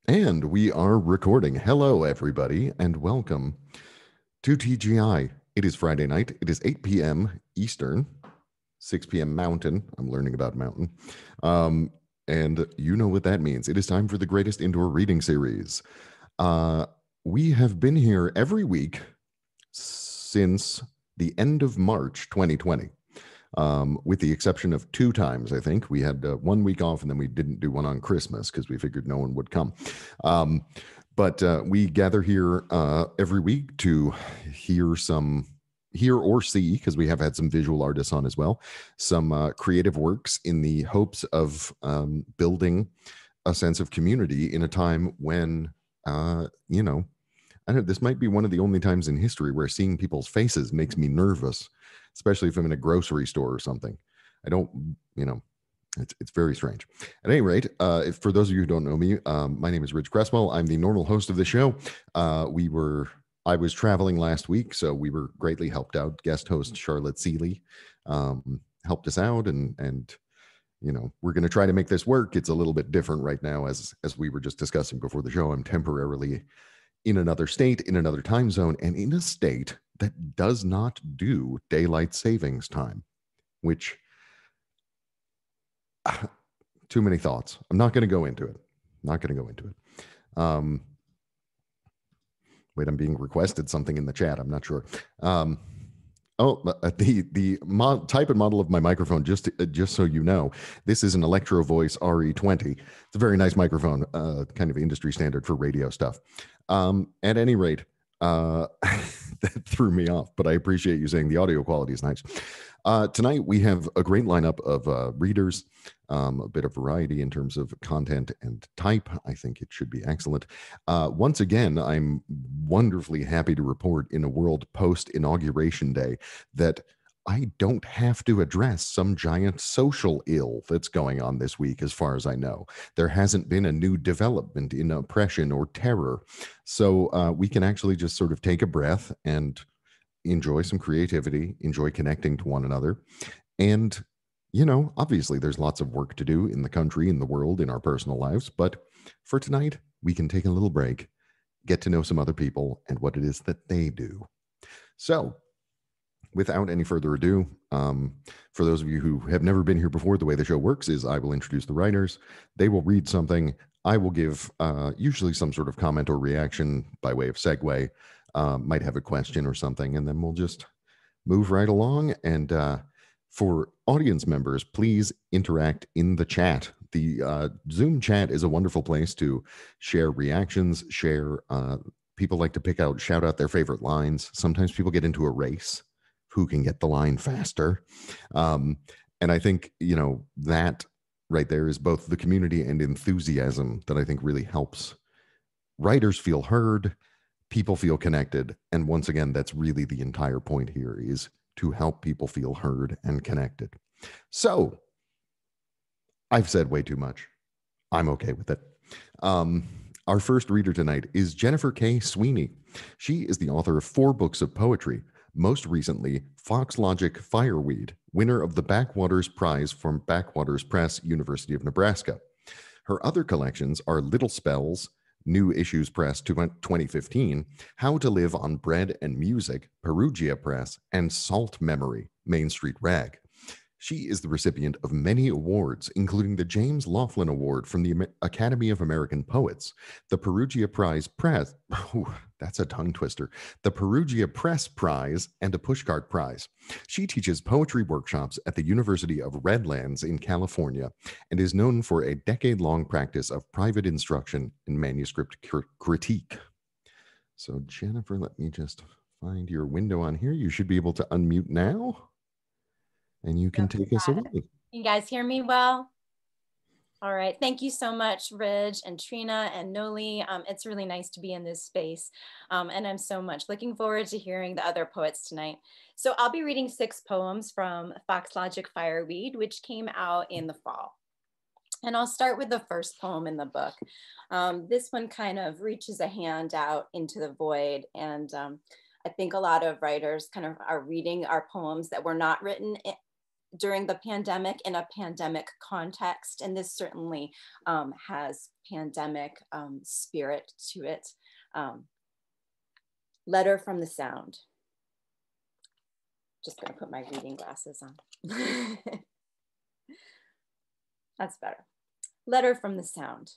And we are recording. Hello, everybody, and welcome to TGI. It is Friday night. It is 8 p.m. Eastern, 6 p.m. Mountain. I'm learning about Mountain. And you know what that means. It is time for the greatest indoor reading series. We have been here every week since the end of March 2020. With the exception of 2 times, I think. We had 1 week off and then we didn't do one on Christmas because we figured no one would come. But we gather here every week to hear or see, because we have had some visual artists on as well, some creative works in the hopes of building a sense of community in a time when, I don't know, this might be one of the only times in history where seeing people's faces makes me nervous, especially if I'm in a grocery store or something. I don't, it's very strange. At any rate, for those of you who don't know me, my name is Rich Cresswell. I'm the normal host of the show. I was traveling last week, so we were greatly helped out. Guest host Charlotte Seeley helped us out, and we're going to try to make this work. It's a little bit different right now, as we were just discussing before the show. I'm temporarily in another state, in another time zone, and in a state that does not do daylight savings time, which too many thoughts. I'm not going to go into it. Wait, I'm being requested something in the chat. I'm not sure. The type and model of my microphone, just so you know, this is an Electro Voice RE20. It's a very nice microphone, kind of industry standard for radio stuff. At any rate, that threw me off, but I appreciate you saying the audio quality is nice. Tonight, we have a great lineup of readers, a bit of variety in terms of content and type. I think it should be excellent. Once again, I'm wonderfully happy to report in a world post-inauguration day that I don't have to address some giant social ill that's going on this week, as far as I know. There hasn't been a new development in oppression or terror. So we can actually just sort of take a breath and enjoy some creativity, enjoy connecting to one another. And, obviously there's lots of work to do in the country, in the world, in our personal lives. But for tonight, we can take a little break, get to know some other people and what it is that they do. So, without any further ado, for those of you who have never been here before, the way the show works is I will introduce the writers. They will read something. I will give usually some sort of comment or reaction by way of segue. Might have a question or something, and then we'll just move right along. And for audience members, please interact in the chat. The Zoom chat is a wonderful place to share reactions, people like to shout out their favorite lines. Sometimes people get into a race. Who can get the line faster? And I think, that right there is both the community and enthusiasm that I think really helps writers feel heard, people feel connected. And once again, that's really the entire point here, is to help people feel heard and connected. So I've said way too much. I'm okay with it. Our first reader tonight is Jennifer K. Sweeney. She is the author of 4 books of poetry. Most recently, Foxlogic Fireweed, winner of the Backwaters Prize from Backwaters Press, University of Nebraska. Her other collections are Little Spells, New Issues Press 2015, How to Live on Bread and Music, Perugia Press, and Salt Memory, Main Street Rag. She is the recipient of many awards, including the James Laughlin Award from the Academy of American Poets, the Perugia Press, that's a tongue twister, the Perugia Press Prize, and a Pushcart Prize. She teaches poetry workshops at the University of Redlands in California and is known for a decade-long practice of private instruction and manuscript critique. So, Jennifer, let me just find your window on here. You should be able to unmute now. And you can take us away. Can you guys hear me well? All right. Thank you so much, Ridge and Trina and Noli. It's really nice to be in this space. And I'm so much looking forward to hearing the other poets tonight. So I'll be reading 6 poems from Foxlogic Fireweed, which came out in the fall. And I'll start with the first poem in the book. This one kind of reaches a hand out into the void. And I think a lot of writers kind of are reading our poems that were not written during the pandemic in a pandemic context, and this certainly has pandemic spirit to it. Letter from the Sound. Just gonna put my reading glasses on. That's better. Letter from the Sound.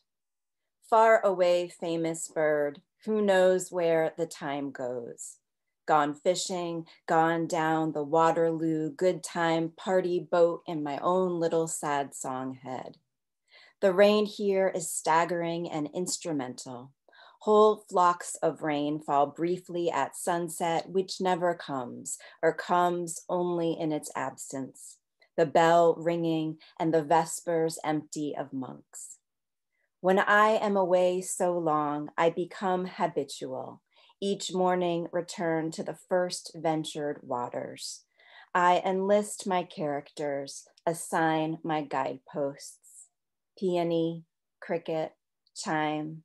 Far away, famous bird, who knows where the time goes? Gone fishing, gone down the Waterloo, good time party boat in my own little sad song head. The rain here is staggering and instrumental. Whole flocks of rain fall briefly at sunset, which never comes, or comes only in its absence. The bell ringing and the vespers empty of monks. When I am away so long, I become habitual. Each morning return to the first ventured waters. I enlist my characters, assign my guideposts. Peony, cricket, chime.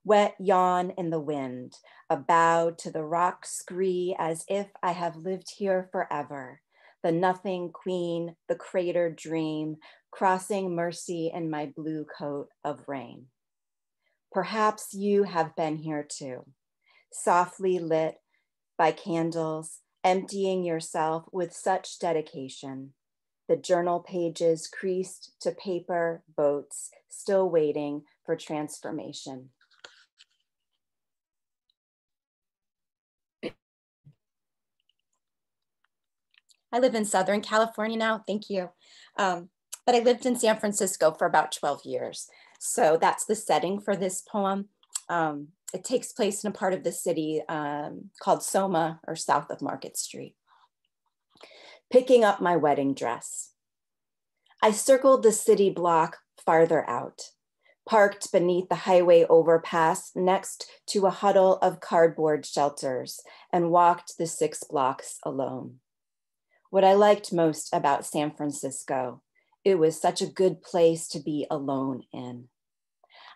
Wet yawn in the wind, a bow to the rock scree as if I have lived here forever. The nothing queen, the crater dream, crossing mercy in my blue coat of rain. Perhaps you have been here too, softly lit by candles, emptying yourself with such dedication. The journal pages creased to paper boats, still waiting for transformation. I live in Southern California now, thank you. But I lived in San Francisco for about 12 years. So that's the setting for this poem. It takes place in a part of the city called Soma, or south of Market Street. Picking up my wedding dress. I circled the city block farther out, parked beneath the highway overpass next to a huddle of cardboard shelters, and walked the 6 blocks alone. What I liked most about San Francisco, it was such a good place to be alone in.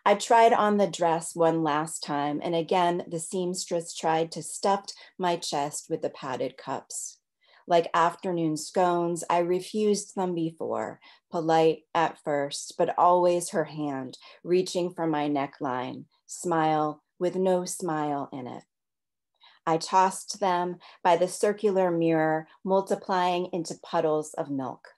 I tried on the dress one last time, and again, the seamstress tried to stuff my chest with the padded cups. Like afternoon scones, I refused them before, polite at first, but always her hand reaching for my neckline, smile with no smile in it. I tossed them by the circular mirror, multiplying into puddles of milk.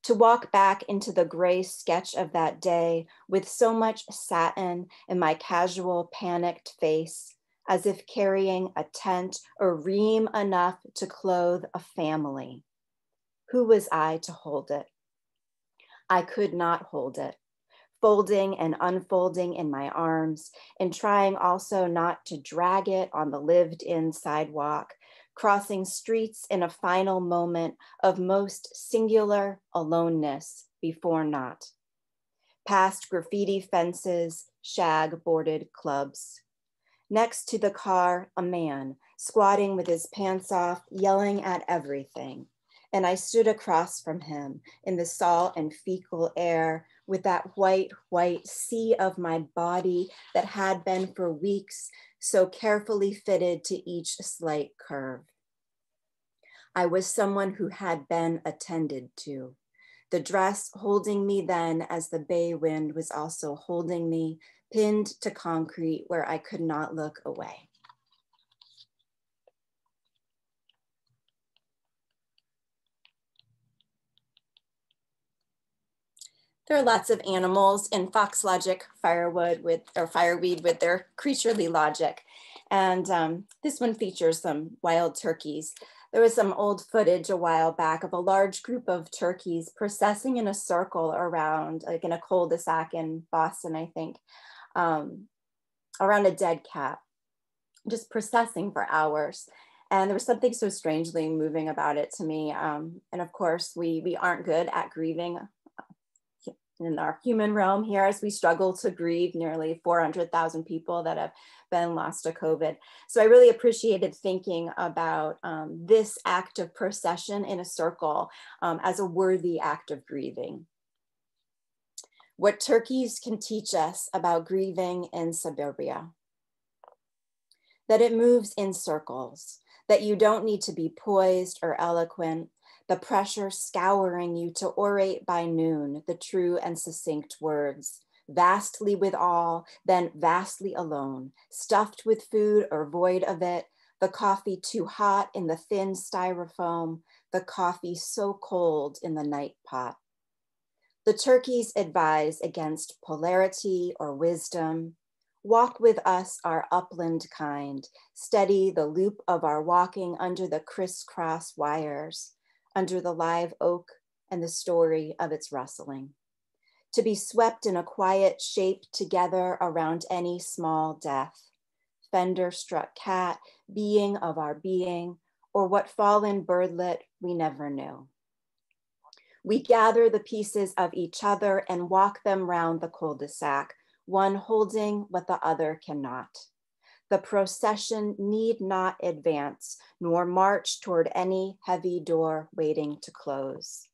To walk back into the gray sketch of that day with so much satin in my casual, panicked face, as if carrying a tent or ream enough to clothe a family. Who was I to hold it? I could not hold it, folding and unfolding in my arms, and trying also not to drag it on the lived-in sidewalk, crossing streets in a final moment of most singular aloneness before not. Past graffiti fences, shag-boarded clubs. Next to the car, a man, squatting with his pants off, yelling at everything. And I stood across from him in the salt and fecal air with that white sea of my body that had been for weeks so carefully fitted to each slight curve. I was someone who had been attended to. The dress holding me then as the bay wind was also holding me, pinned to concrete where I could not look away. There are lots of animals in Foxlogic Fireweed with their creaturely logic. And this one features some wild turkeys. There was some old footage a while back of a large group of turkeys processing in a circle around, like in a cul-de-sac in Boston, I think, around a dead cat, just processing for hours. And there was something so strangely moving about it to me. And of course, we aren't good at grieving in our human realm here as we struggle to grieve nearly 400,000 people that have been lost to COVID. So I really appreciated thinking about this act of procession in a circle as a worthy act of grieving. What turkeys can teach us about grieving in suburbia. That it moves in circles, that you don't need to be poised or eloquent, the pressure scouring you to orate by noon the true and succinct words, vastly with all, then vastly alone, stuffed with food or void of it, the coffee too hot in the thin styrofoam, the coffee so cold in the night pot. The turkeys advise against polarity or wisdom. Walk with us, our upland kind, steady the loop of our walking under the crisscross wires, under the live oak and the story of its rustling. To be swept in a quiet shape together around any small death, fender-struck cat, being of our being, or what fallen birdlet we never knew. We gather the pieces of each other and walk them round the cul-de-sac, one holding what the other cannot. The procession need not advance, nor march toward any heavy door waiting to close.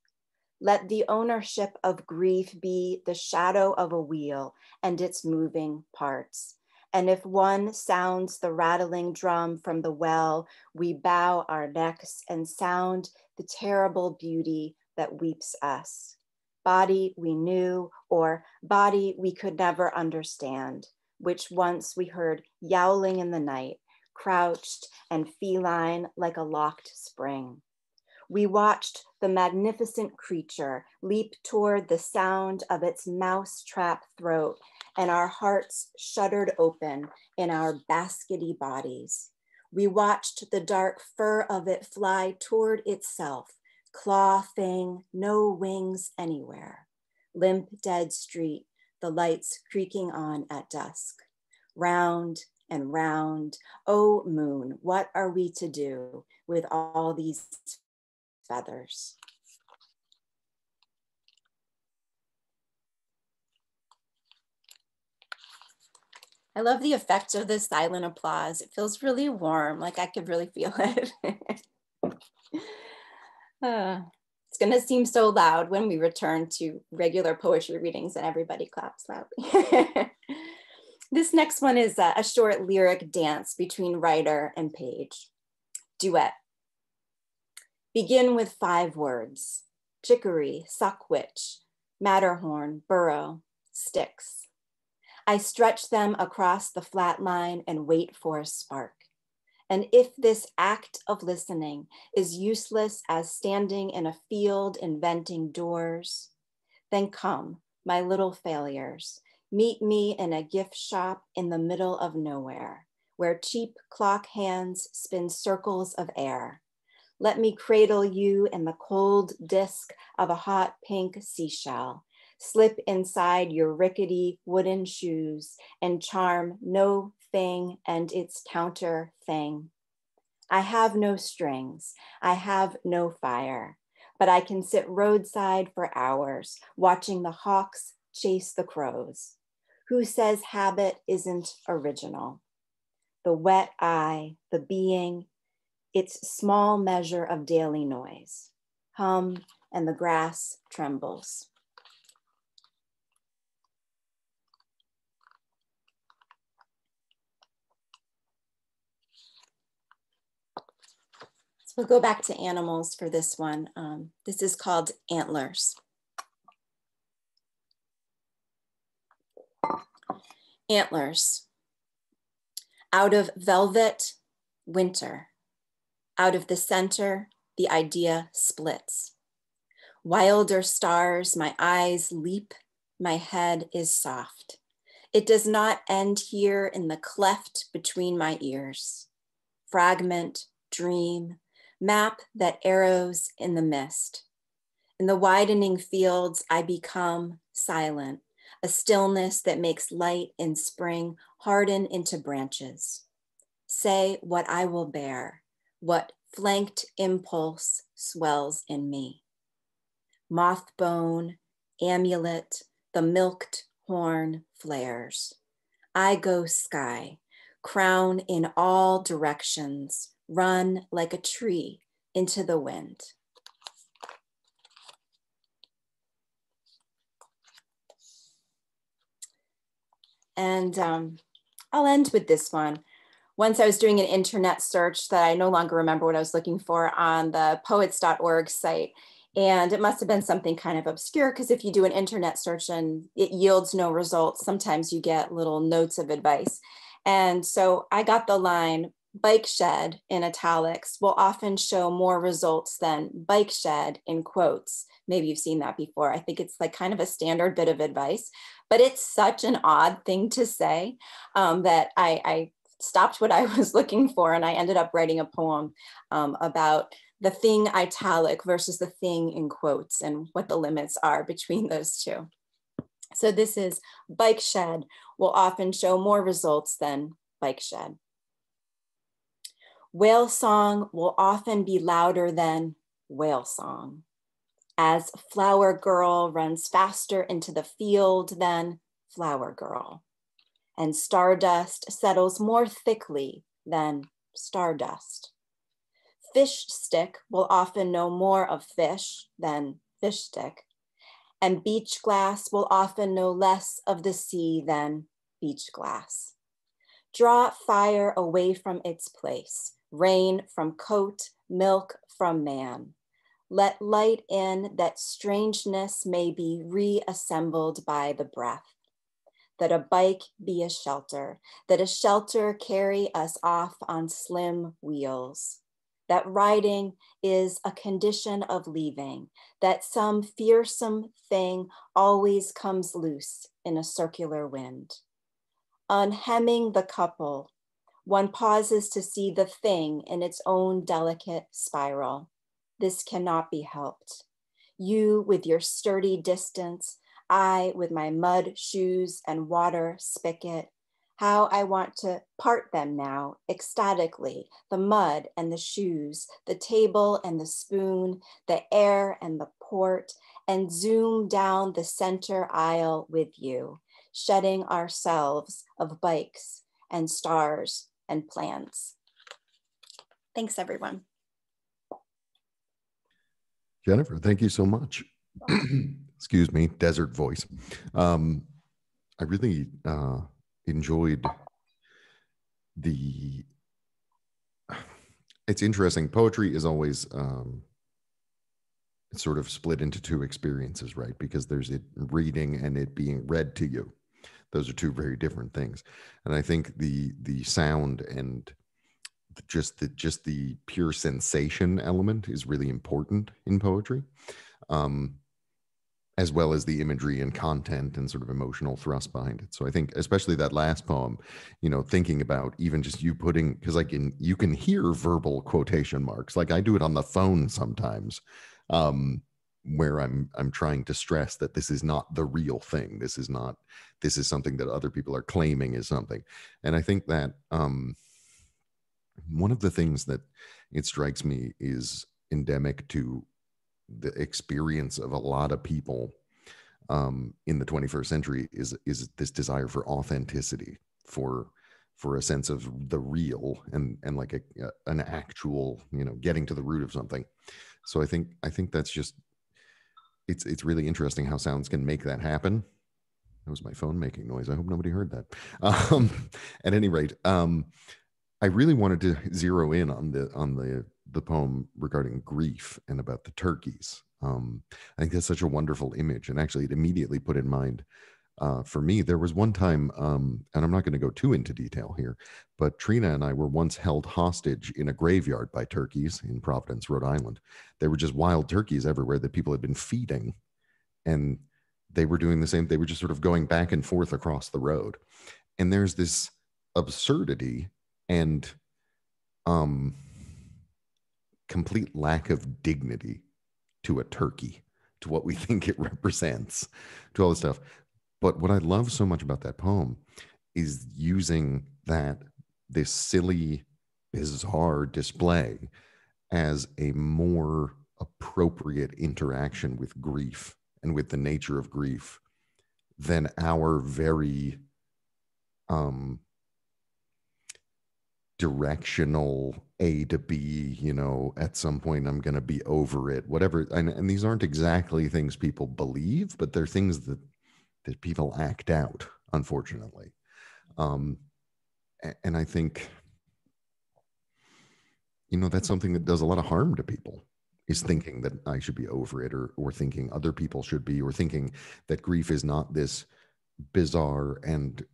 Let the ownership of grief be the shadow of a wheel and its moving parts. And if one sounds the rattling drum from the well, we bow our necks and sound the terrible beauty that weeps us. Body we knew, or body we could never understand, which once we heard yowling in the night, crouched and feline like a locked spring. We watched the magnificent creature leap toward the sound of its mousetrap throat, and our hearts shuddered open in our baskety bodies. We watched the dark fur of it fly toward itself, claw thing, no wings anywhere. Limp dead street, the lights creaking on at dusk. Round and round, oh moon, what are we to do with all these feathers? I love the effect of this silent applause. It feels really warm, like I could really feel it. It's gonna seem so loud when we return to regular poetry readings and everybody claps loudly. This next one is a short lyric dance between writer and page. Duet. Begin with 5 words: chicory, suckwitch, Matterhorn, burrow, sticks. I stretch them across the flat line and wait for a spark. And if this act of listening is useless as standing in a field inventing doors, then come, my little failures, meet me in a gift shop in the middle of nowhere, where cheap clock hands spin circles of air. Let me cradle you in the cold disk of a hot pink seashell, slip inside your rickety wooden shoes and charm no thing and its counter thing. I have no strings, I have no fire, but I can sit roadside for hours, watching the hawks chase the crows. Who says habit isn't original? The wet eye, the being, its small measure of daily noise, hum and the grass trembles. So we'll go back to animals for this one. This is called Antlers. Antlers. Out of velvet, winter. Out of the center, the idea splits. Wilder stars, my eyes leap, my head is soft. It does not end here in the cleft between my ears. Fragment, dream, map that arrows in the mist. In the widening fields, I become silent, a stillness that makes light in spring harden into branches. Say what I will bear, what flanked impulse swells in me. Moth bone, amulet, the milked horn flares. I go sky, crown in all directions, run like a tree into the wind. And I'll end with this one. once I was doing an internet search that I no longer remember what I was looking for on the poets.org site. And it must have been something kind of obscure, because if you do an internet search and it yields no results, sometimes you get little notes of advice. And so I got the line, bike shed in italics will often show more results than bike shed in quotes. Maybe you've seen that before. I think it's like kind of a standard bit of advice, but it's such an odd thing to say that I stopped what I was looking for, and I ended up writing a poem about the thing italic versus the thing in quotes and what the limits are between those two. So this is bike shed will often show more results than bike shed. Whale song will often be louder than whale song. As flower girl runs faster into the field than flower girl. And stardust settles more thickly than stardust. Fish stick will often know more of fish than fish stick. And beach glass will often know less of the sea than beach glass. Draw fire away from its place, rain from coat, milk from man. Let light in that strangeness may be reassembled by the breath. That a bike be a shelter, that a shelter carry us off on slim wheels. That riding is a condition of leaving, that some fearsome thing always comes loose in a circular wind. Unhemming the couple, one pauses to see the thing in its own delicate spiral. This cannot be helped. You with your sturdy distance, I with my mud shoes and water spigot. How I want to part them now, ecstatically, the mud and the shoes, the table and the spoon, the air and the port, and zoom down the center aisle with you, shedding ourselves of bikes and stars and plans. Thanks, everyone. Jennifer, thank you so much. Excuse me, desert voice. I really enjoyed it's interesting. Poetry is always it's sort of split into two experiences, right? Because there's it reading and it being read to you. Those are two very different things. And I think the sound and just the pure sensation element is really important in poetry. As well as the imagery and content and sort of emotional thrust behind it. So I think especially that last poem, you know, thinking about even just you putting, because like you can hear verbal quotation marks. Like I do it on the phone sometimes, where I'm trying to stress that this is not the real thing. This is something that other people are claiming is something. And I think that one of the things that it strikes me is endemic to the experience of a lot of people in the 21st century is this desire for authenticity, for a sense of the real and like an actual, you know, getting to the root of something. So I think that's just it's really interesting how sounds can make that happen. That was my phone making noise. I hope nobody heard that. At any rate, I really wanted to zero in on the poem regarding grief and about the turkeys. I think that's such a wonderful image, and actually it immediately put in mind for me, there was one time, and I'm not going to go too into detail here, but Trina and I were once held hostage in a graveyard by turkeys in Providence, Rhode Island. There were just wild turkeys everywhere that people had been feeding, and they were doing the same. They were just sort of going back and forth across the road. And there's this absurdity and complete lack of dignity to a turkey, to what we think it represents, to all this stuff. But what I love so much about that poem is using this silly, bizarre display as a more appropriate interaction with grief and with the nature of grief than our very directional A to B, you know, at some point I'm going to be over it, whatever. And these aren't exactly things people believe, but they're things that people act out, unfortunately. And I think you know, that's something that does a lot of harm to people, is thinking that I should be over it, or thinking other people should be, or thinking that grief is not this bizarre and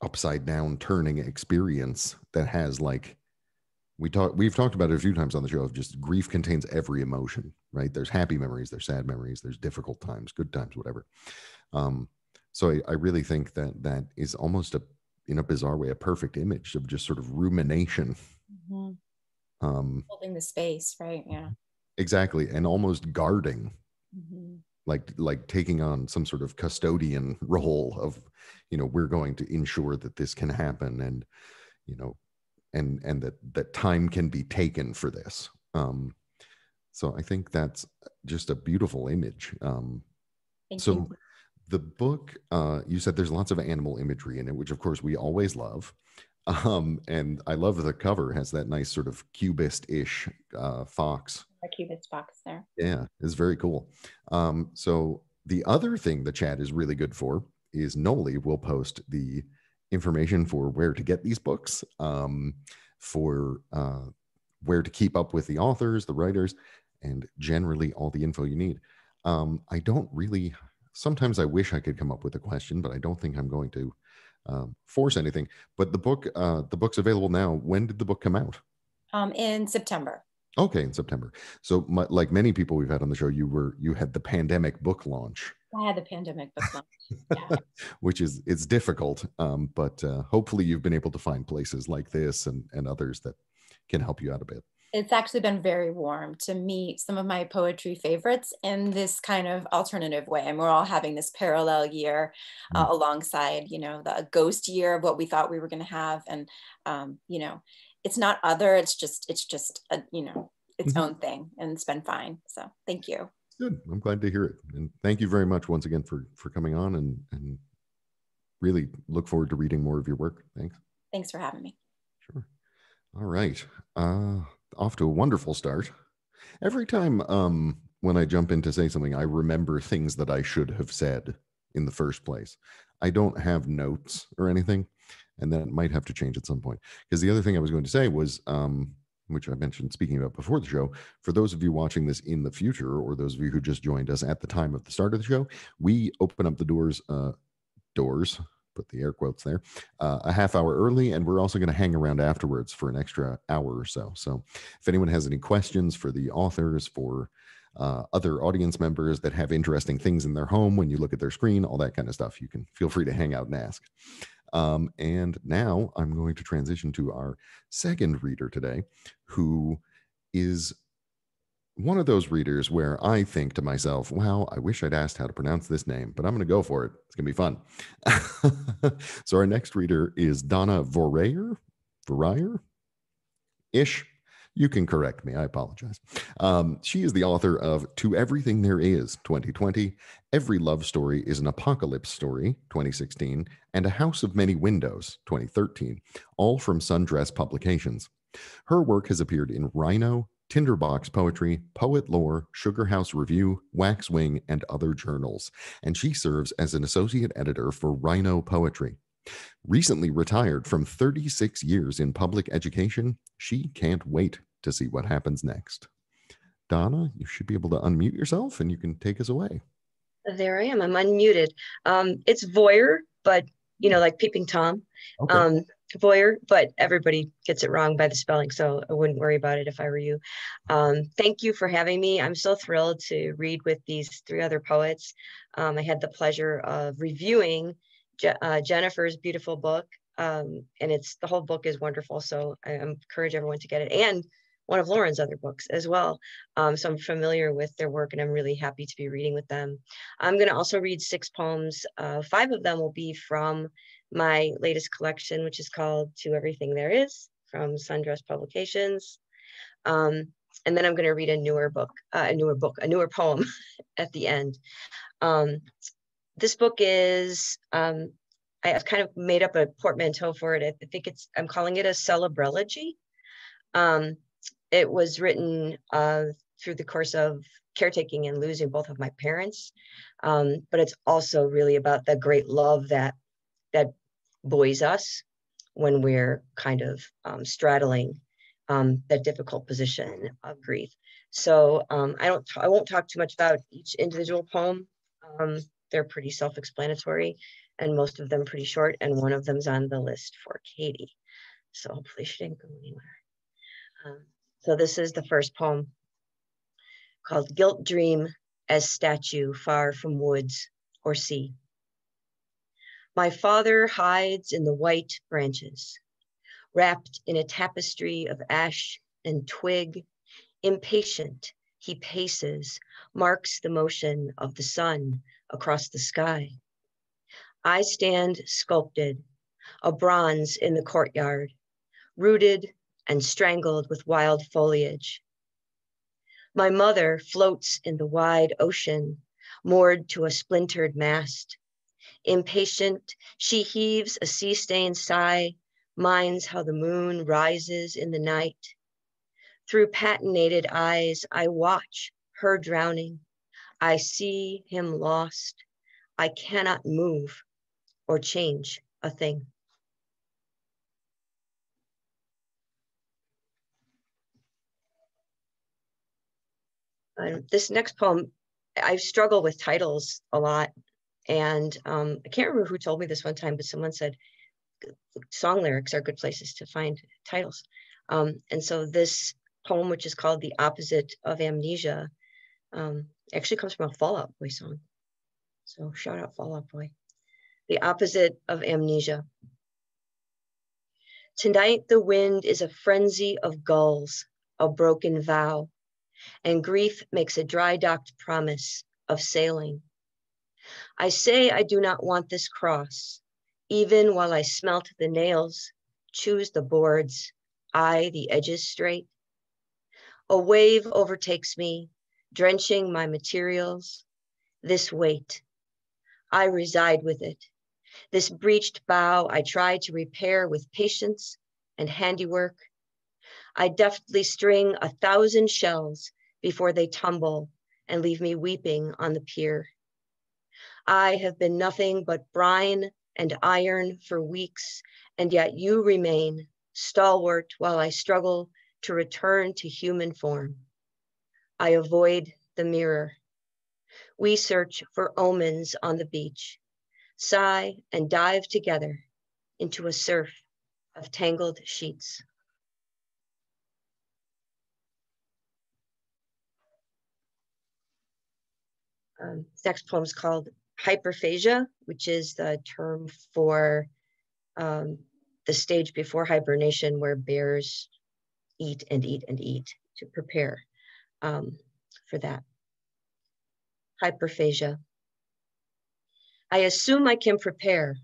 upside down turning experience that has, like, we've talked about it a few times on the show, of just grief contains every emotion, right? There's happy memories, there's sad memories, there's difficult times, good times, whatever. So I really think that that is almost, in a bizarre way, a perfect image of just sort of rumination. Holding the space, right? Yeah. Exactly. And almost guarding, like taking on some sort of custodian role of, you know, we're going to ensure that this can happen, and, you know, and that time can be taken for this. So I think that's just a beautiful image. Thank So you. the book, you said there's lots of animal imagery in it, which of course we always love. And I love the cover, has that nice sort of cubist-ish fox. A cubist box there. Yeah, it's very cool. So the other thing the chat is really good for is Noli will post the information for where to get these books, for where to keep up with the authors, the writers, and generally all the info you need. I don't really, sometimes I wish I could come up with a question, but I don't think I'm going to force anything. But the book's available now. When did the book come out? In September. Okay, in September. So, like many people we've had on the show, you had the pandemic book launch. I had the pandemic book launch. Yeah. Which is, it's difficult, but hopefully you've been able to find places like this and others that can help you out a bit. It's actually been very warm to meet some of my poetry favorites in this kind of alternative way. And we're all having this parallel year alongside, you know, the ghost year of what we thought we were going to have. And, you know, it's not other, it's just a, you know, its own thing, and it's been fine. So thank you. Good. I'm glad to hear it. And thank you very much once again for coming on, and really look forward to reading more of your work. Thanks. Thanks for having me. Sure. All right. Off to a wonderful start. Every time when I jump in to say something, I remember things that I should have said in the first place. I don't have notes or anything, and that might have to change at some point. Because the other thing I was going to say was, which I mentioned speaking about before the show, for those of you watching this in the future, or those of you who just joined us at the time of the start of the show, we open up the doors, put the air quotes there, a half hour early, and we're also going to hang around afterwards for an extra hour or so. So if anyone has any questions for the authors, for other audience members that have interesting things in their home when you look at their screen, all that kind of stuff, you can feel free to hang out and ask. And now I'm going to transition to our second reader today, who is one of those readers where I think to myself, wow, I wish I'd asked how to pronounce this name, but I'm going to go for it. It's going to be fun. So our next reader is Donna Vorreyer. Vorreyer-ish. You can correct me. I apologize. She is the author of To Everything There Is, 2020, Every Love Story is an Apocalypse Story, 2016, and A House of Many Windows, 2013, all from Sundress Publications. Her work has appeared in Rhino, Tinderbox Poetry, Poet Lore, Sugar House Review, Waxwing, and other journals, and she serves as an associate editor for Rhino Poetry. Recently retired from 36 years in public education, she can't wait to see what happens next. Donna, you should be able to unmute yourself and you can take us away. There I am. I'm unmuted. It's Voyer, but, you know, like Peeping Tom. Okay. Voyer, but everybody gets it wrong by the spelling, so I wouldn't worry about it if I were you. Thank you for having me. I'm so thrilled to read with these three other poets. I had the pleasure of reviewing Jennifer's beautiful book, and the whole book is wonderful, so I encourage everyone to get it, and one of Lauren's other books as well. So I'm familiar with their work, and I'm really happy to be reading with them. I'm going to also read 6 poems. 5 of them will be from my latest collection, which is called To Everything There Is, from Sundress Publications. And then I'm going to read a newer poem at the end. This book is, I've kind of made up a portmanteau for it. I think I'm calling it a celebrology. It was written through the course of caretaking and losing both of my parents. But it's also really about the great love that buoys us when we're kind of straddling that difficult position of grief. So I won't talk too much about each individual poem. They're pretty self-explanatory, and most of them pretty short, and one of them's on the list for Katie. So hopefully she didn't go anywhere. So this is the first poem, called Gilt Dream as Statue Far from Woods or Sea. My father hides in the white branches, wrapped in a tapestry of ash and twig. Impatient, he paces, marks the motion of the sun across the sky. I stand sculpted, a bronze in the courtyard, rooted and strangled with wild foliage. My mother floats in the wide ocean, moored to a splintered mast. Impatient, she heaves a sea-stained sigh, minds how the moon rises in the night. Through patinated eyes, I watch her drowning. I see him lost. I cannot move or change a thing. This next poem, I struggle with titles a lot. And I can't remember who told me this one time, but someone said song lyrics are good places to find titles. And so this poem, which is called The Opposite of Amnesia, actually comes from a Fall Out Boy song. So shout out Fall Out Boy. The Opposite of Amnesia. Tonight the wind is a frenzy of gulls, a broken vow, and grief makes a dry-docked promise of sailing. I say I do not want this cross, even while I smelt the nails, choose the boards, eye the edges straight. A wave overtakes me, drenching my materials. This weight, I reside with it. This breached bow I try to repair with patience and handiwork. I deftly string 1,000 shells before they tumble and leave me weeping on the pier. I have been nothing but brine and iron for weeks, and yet you remain stalwart while I struggle to return to human form. I avoid the mirror. We search for omens on the beach, sigh and dive together into a surf of tangled sheets. Next poem is called Hyperphagia, which is the term for the stage before hibernation, where bears eat and eat and eat to prepare for that. Hyperphagia. I assume I can prepare,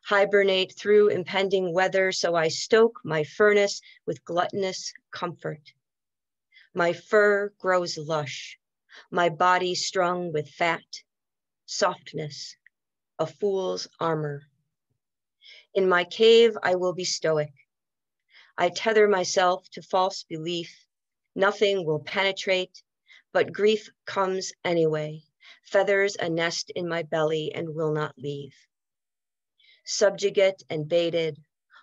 hibernate through impending weather, so I stoke my furnace with gluttonous comfort. My fur grows lush, my body strung with fat, softness, a fool's armor. In my cave, I will be stoic. I tether myself to false belief. Nothing will penetrate, but grief comes anyway, feathers a nest in my belly and will not leave. Subjugate and baited,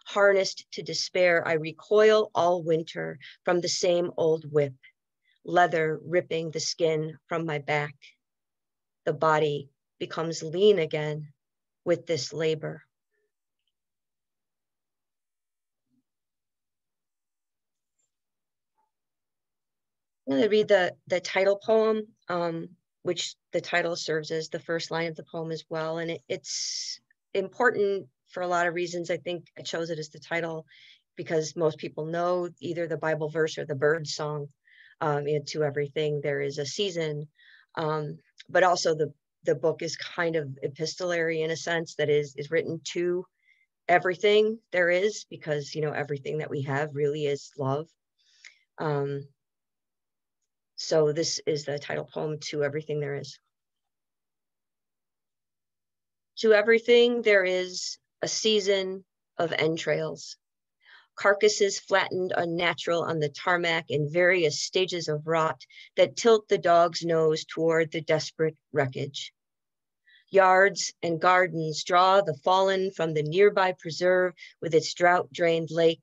harnessed to despair, I recoil all winter from the same old whip, leather ripping the skin from my back. The body becomes lean again with this labor. I'm going to read the title poem, which the title serves as the first line of the poem as well. And it's important for a lot of reasons. I think I chose it as the title because most people know either the Bible verse or the bird song. To everything there is a season, but also the book is kind of epistolary in a sense, that is written to everything there is, because everything that we have really is love. So this is the title poem, To Everything There Is. To everything there is a season of entrails. Carcasses flattened unnatural on the tarmac in various stages of rot that tilt the dog's nose toward the desperate wreckage. Yards and gardens draw the fallen from the nearby preserve with its drought-drained lake,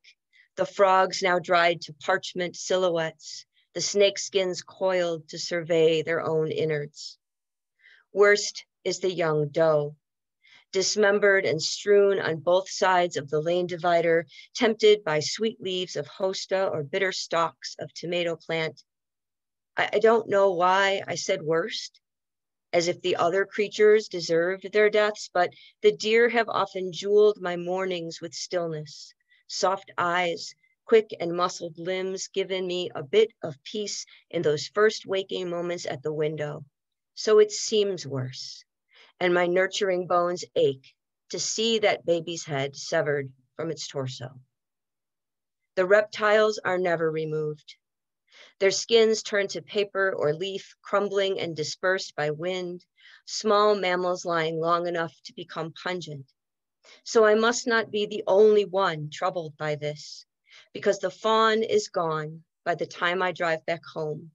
The frogs now dried to parchment silhouettes, the snakeskins coiled to survey their own innards. Worst is the young doe, dismembered and strewn on both sides of the lane divider, tempted by sweet leaves of hosta or bitter stalks of tomato plant. I don't know why I said worst, as if the other creatures deserved their deaths, but the deer have often jeweled my mornings with stillness, soft eyes, quick and muscled limbs, given me a bit of peace in those first waking moments at the window. So it seems worse, and my nurturing bones ache to see that baby's head severed from its torso. The reptiles are never removed. Their skins turn to paper or leaf, crumbling and dispersed by wind, small mammals lying long enough to become pungent. So I must not be the only one troubled by this, because the fawn is gone by the time I drive back home,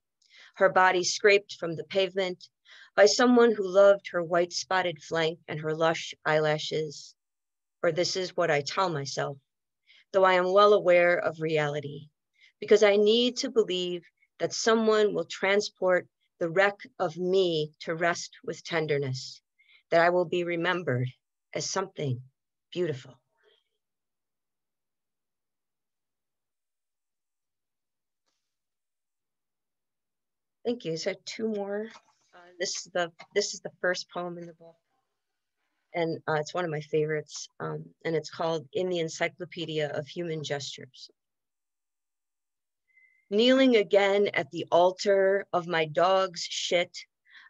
her body scraped from the pavement by someone who loved her white spotted flank and her lush eyelashes. Or this is what I tell myself, though I am well aware of reality, because I need to believe that someone will transport the wreck of me to rest with tenderness, that I will be remembered as something beautiful. Thank you. So two more. This is the first poem in the book, and it's one of my favorites, and it's called In the Encyclopedia of Human Gestures. Kneeling again at the altar of my dog's shit,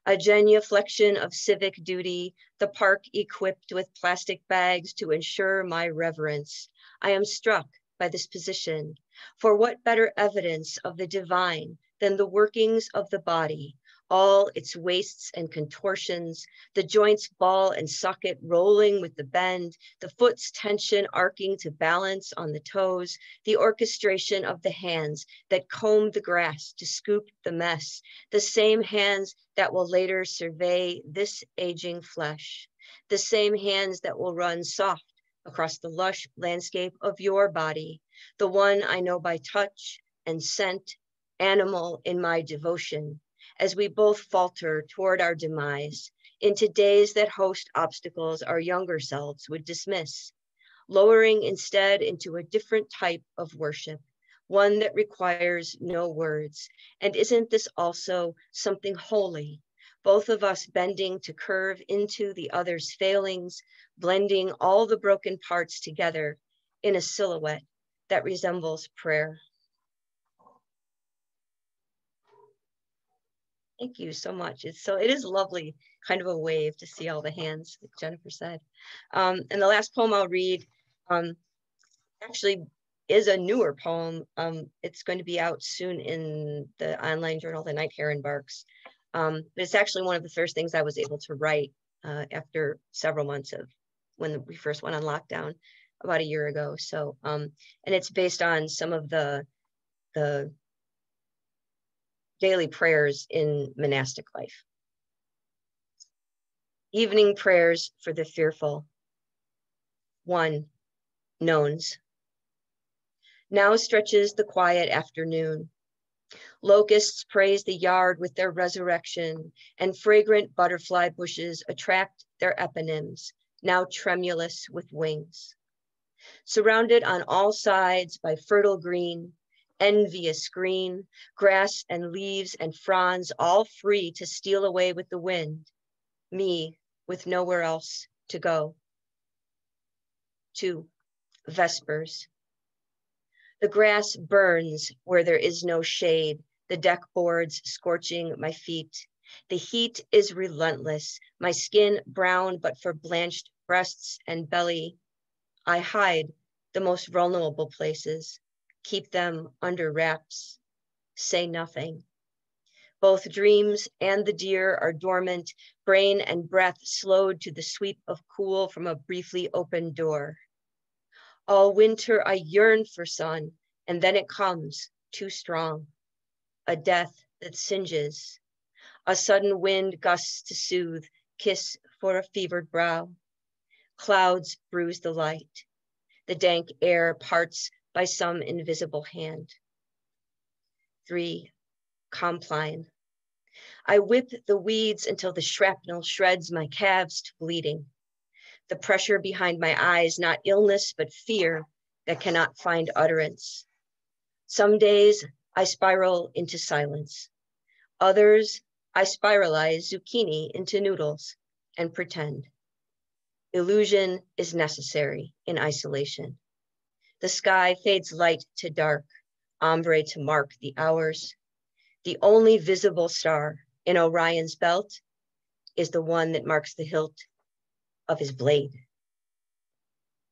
a genuflection of civic duty, the park equipped with plastic bags to ensure my reverence. I am struck by this position, for what better evidence of the divine than the workings of the body, all its wastes and contortions, the joints ball and socket rolling with the bend, the foot's tension arcing to balance on the toes, the orchestration of the hands that comb the grass to scoop the mess, the same hands that will later survey this aging flesh, the same hands that will run soft across the lush landscape of your body, the one I know by touch and scent, animal in my devotion, as we both falter toward our demise into days that host obstacles our younger selves would dismiss, lowering instead into a different type of worship, one that requires no words. And isn't this also something holy? Both of us bending to curve into the other's failings, blending all the broken parts together in a silhouette that resembles prayer. Thank you so much. It is lovely, kind of a wave to see all the hands, like Jennifer said. And the last poem I'll read actually is a newer poem. It's going to be out soon in the online journal, The Night Heron Barks. But it's actually one of the first things I was able to write after several months of when we first went on lockdown about a year ago. So, and it's based on some of the daily prayers in monastic life. Evening prayers for the fearful. 1. Nones. Now stretches the quiet afternoon. Locusts praise the yard with their resurrection, and fragrant butterfly bushes attract their eponyms, now tremulous with wings. Surrounded on all sides by fertile green, envious green, grass and leaves and fronds, all free to steal away with the wind, me with nowhere else to go. 2. Vespers. The grass burns where there is no shade, the deck boards scorching my feet. The heat is relentless, my skin brown but for blanched breasts and belly. I hide the most vulnerable places, keep them under wraps, say nothing. Both dreams and the deer are dormant, brain and breath slowed to the sweep of cool from a briefly opened door. All winter I yearn for sun, and then it comes, too strong. A death that singes, a sudden wind gusts to soothe, kiss for a fevered brow. Clouds bruise the light. The dank air parts by some invisible hand. 3, compline. I whip the weeds until the shrapnel shreds my calves to bleeding. The pressure behind my eyes, not illness, but fear that cannot find utterance. Some days I spiral into silence. Others, I spiralize zucchini into noodles and pretend. Illusion is necessary in isolation. The sky fades light to dark, ombre to mark the hours. The only visible star in Orion's belt is the one that marks the hilt of his blade.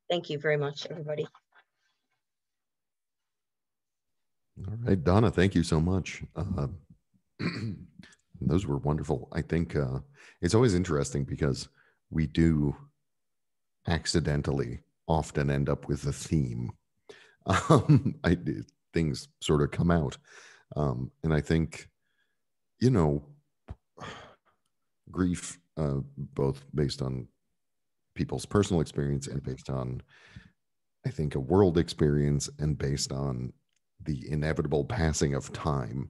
Thank you very much, everybody. All right, Donna, thank you so much. Those were wonderful. I think it's always interesting because we do accidentally often end up with a theme. Things sort of come out. And I think, you know, grief, both based on people's personal experience and based on, I think, a world experience and based on the inevitable passing of time,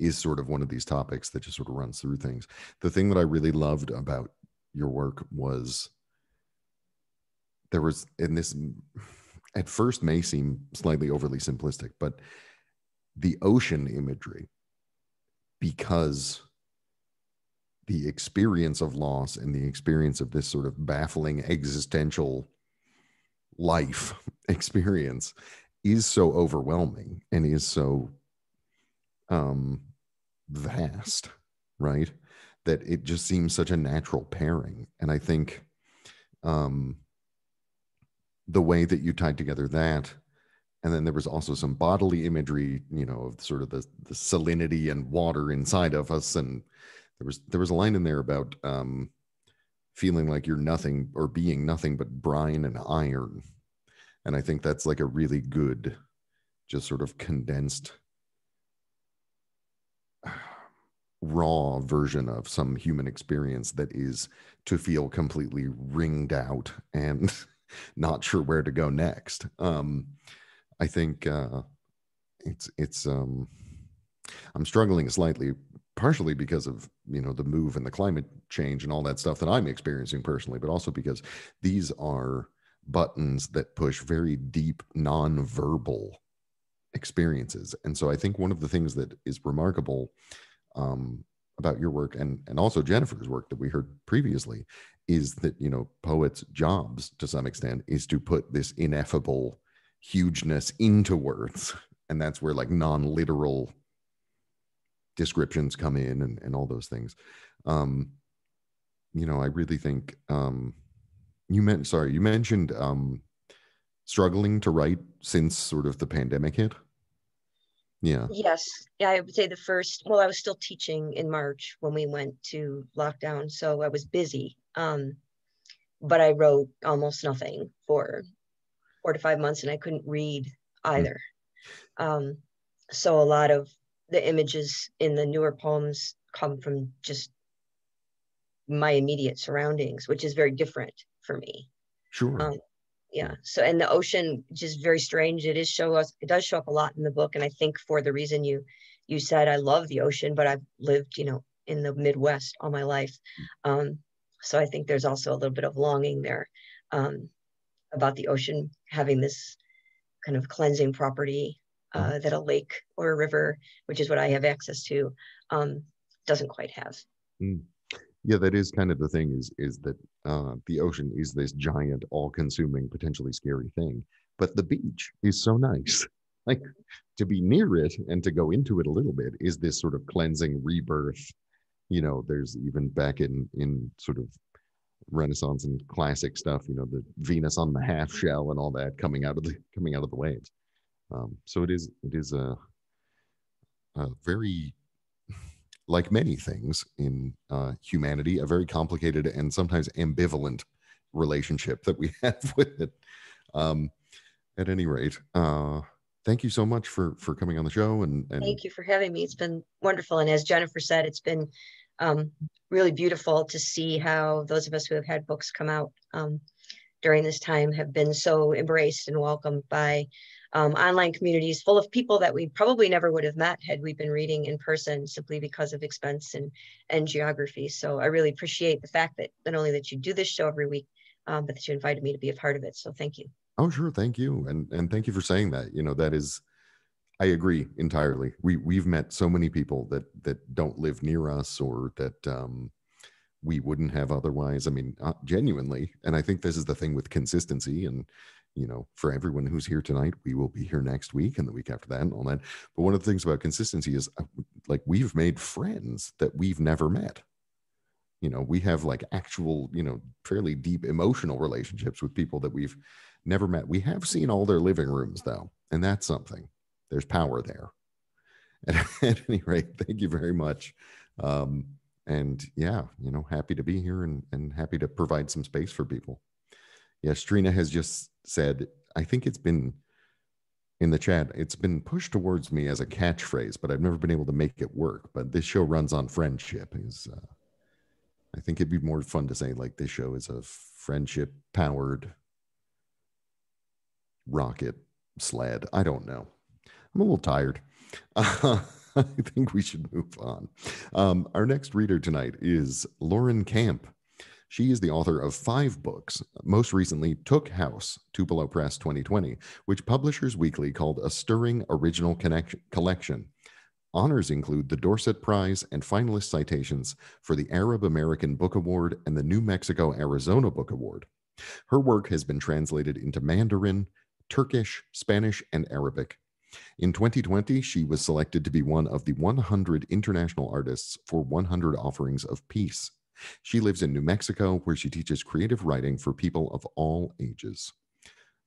is sort of one of these topics that just sort of runs through things. The thing that I really loved about your work was there was, in this, at first may seem slightly overly simplistic, but the ocean imagery, because the experience of loss and the experience of this sort of baffling existential life experience is so overwhelming and is so vast, right? That it just seems such a natural pairing. And I think the way that you tied together that, and then there was also some bodily imagery, you know, of sort of the salinity and water inside of us. And there was a line in there about feeling like you're nothing or being nothing but brine and iron. And I think that's like a really good, just sort of condensed, raw version of some human experience that is to feel completely wringed out and not sure where to go next. I think it's I'm struggling slightly, partially because of, you know, the move and the climate change and all that stuff that I'm experiencing personally, but also because these are buttons that push very deep non-verbal experiences. And so I think one of the things that is remarkable about your work and also Jennifer's work that we heard previously is that, you know, poets' jobs to some extent is to put this ineffable hugeness into words. And that's where like non-literal descriptions come in and all those things. You know, I really think you mentioned struggling to write since sort of the pandemic hit. Yeah. Yes. Yeah, I would say the first, well, I was still teaching in March when we went to lockdown. So I was busy. But I wrote almost nothing for 4 to 5 months and I couldn't read either. So a lot of the images in the newer poems come from just my immediate surroundings, which is very different for me. Sure. Yeah. So, and the ocean, just very strange. It does show up a lot in the book. And I think for the reason you said, I love the ocean, but I've lived, you know, in the Midwest all my life. So I think there's also a little bit of longing there about the ocean having this kind of cleansing property that a lake or a river, which is what I have access to, doesn't quite have. Yeah, that is kind of the thing is that the ocean is this giant, all-consuming, potentially scary thing. But the beach is so nice. Like, to be near it and to go into it a little bit is this sort of cleansing rebirth. You know, there's even back in sort of Renaissance and classic stuff, you know, the Venus on the half shell and all that coming out of the waves. So it is a very, like many things in humanity, a very complicated and sometimes ambivalent relationship that we have with it. At any rate, thank you so much for coming on the show. And thank you for having me. It's been wonderful. And as Jennifer said, it's been really beautiful to see how those of us who have had books come out during this time have been so embraced and welcomed by online communities full of people that we probably never would have met had we been reading in person, simply because of expense and geography. So I really appreciate the fact that not only that you do this show every week, but that you invited me to be a part of it. So thank you. Oh, sure. Thank you. And thank you for saying that. You know, that is, I agree entirely. We've met so many people that don't live near us, or that we wouldn't have otherwise. I mean, genuinely. And I think this is the thing with consistency. And, you know, for everyone who's here tonight, we will be here next week and the week after that and all that. But one of the things about consistency is, like, we've made friends that we've never met. You know, we have like actual, you know, fairly deep emotional relationships with people that we've never met. We have seen all their living rooms, though, and that's something. There's power there. At any rate, thank you very much. And yeah, you know, happy to be here and happy to provide some space for people. Yes, Trina has just said, I think it's been in the chat, it's been pushed towards me as a catchphrase, but I've never been able to make it work. But this show runs on friendship. I think it'd be more fun to say, like, this show is a friendship powered rocket sled. I don't know. I'm a little tired. I think we should move on. Our next reader tonight is Lauren Camp. She is the author of 5 books, most recently Took House, Tupelo Press 2020, which Publishers Weekly called a stirring original collection. Honors include the Dorset Prize and finalist citations for the Arab American Book Award and the New Mexico Arizona Book Award. Her work has been translated into Mandarin, Turkish, Spanish, and Arabic. In 2020, she was selected to be one of the 100 international artists for 100 Offerings of Peace. She lives in New Mexico, where she teaches creative writing for people of all ages.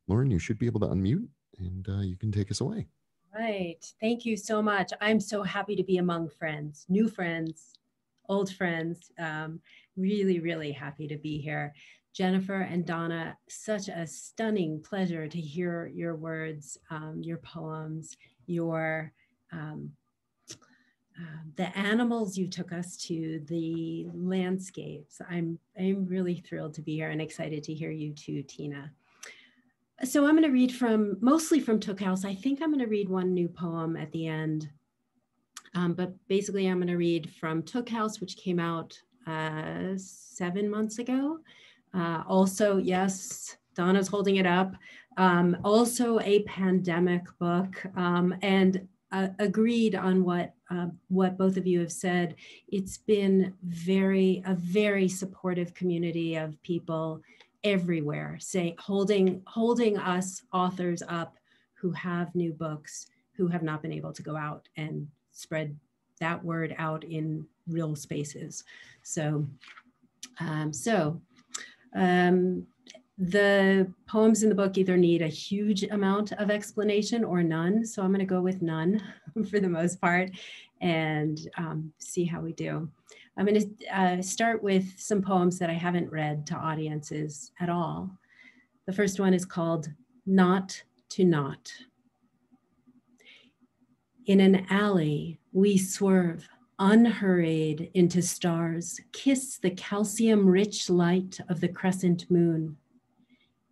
Lauren, you should be able to unmute, and you can take us away. Right. Thank you so much. I'm so happy to be among friends, new friends, old friends. Really, really happy to be here. Jennifer and Donna, such a stunning pleasure to hear your words, your poems, your the animals you took us to, the landscapes. I'm really thrilled to be here and excited to hear you too, Tina. So I'm going to read mostly from Took House. I think I'm going to read one new poem at the end. But basically I'm going to read from Took House, which came out 7 months ago. Also, yes, Donna's holding it up. Also a pandemic book, and agreed on what both of you have said. It's been a very supportive community of people everywhere, holding us authors up who have new books, who have not been able to go out and spread that word out in real spaces. So, the poems in the book either need a huge amount of explanation or none. So I'm going to go with none for the most part and see how we do. I'm going to start with some poems that I haven't read to audiences at all. The first one is called Not to Not. In an alley, we swerve unhurried into stars, kiss the calcium-rich light of the crescent moon.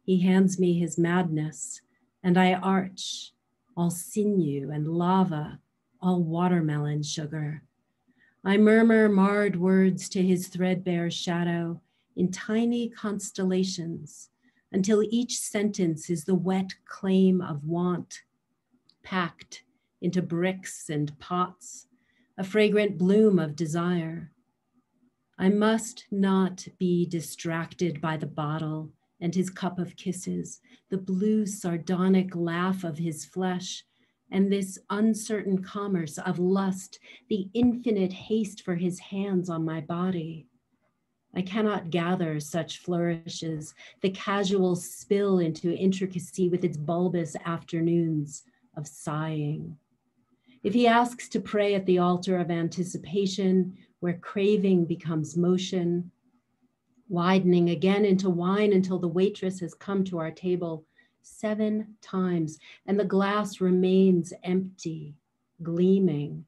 He hands me his madness, and I arch, all sinew and lava, all watermelon sugar. I murmur marred words to his threadbare shadow in tiny constellations, until each sentence is the wet claim of want, packed into bricks and pots, a fragrant bloom of desire. I must not be distracted by the bottle and his cup of kisses, the blue sardonic laugh of his flesh, and this uncertain commerce of lust, the infinite haste for his hands on my body. I cannot gather such flourishes, the casual spill into intricacy with its bulbous afternoons of sighing. If he asks to pray at the altar of anticipation, where craving becomes motion, widening again into wine until the waitress has come to our table 7 times and the glass remains empty, gleaming,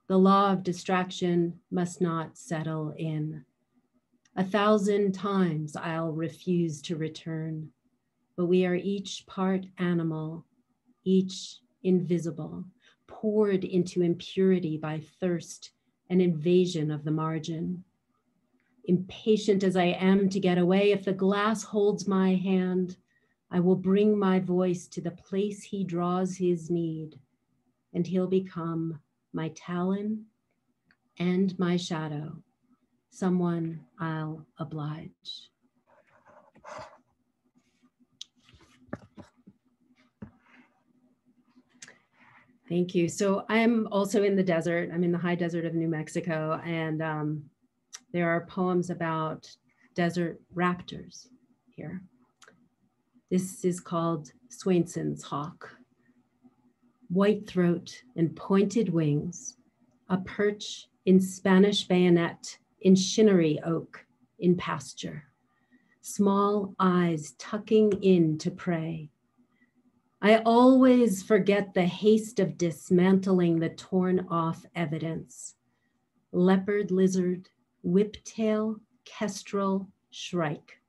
the law of distraction must not settle in. 1,000 times I'll refuse to return, but we are each part animal, each invisible, poured into impurity by thirst and invasion of the margin. Impatient as I am to get away, if the glass holds my hand, I will bring my voice to the place he draws his need, and he'll become my talon and my shadow, someone I'll oblige. Thank you. So I'm also in the desert. I'm in the high desert of New Mexico, and there are poems about desert raptors here. This is called Swainson's Hawk. White throat and pointed wings, a perch in Spanish bayonet, in shinnery oak, in pasture. Small eyes tucking in to prey. I always forget the haste of dismantling the torn off evidence. Leopard lizard, whiptail, kestrel, shrike.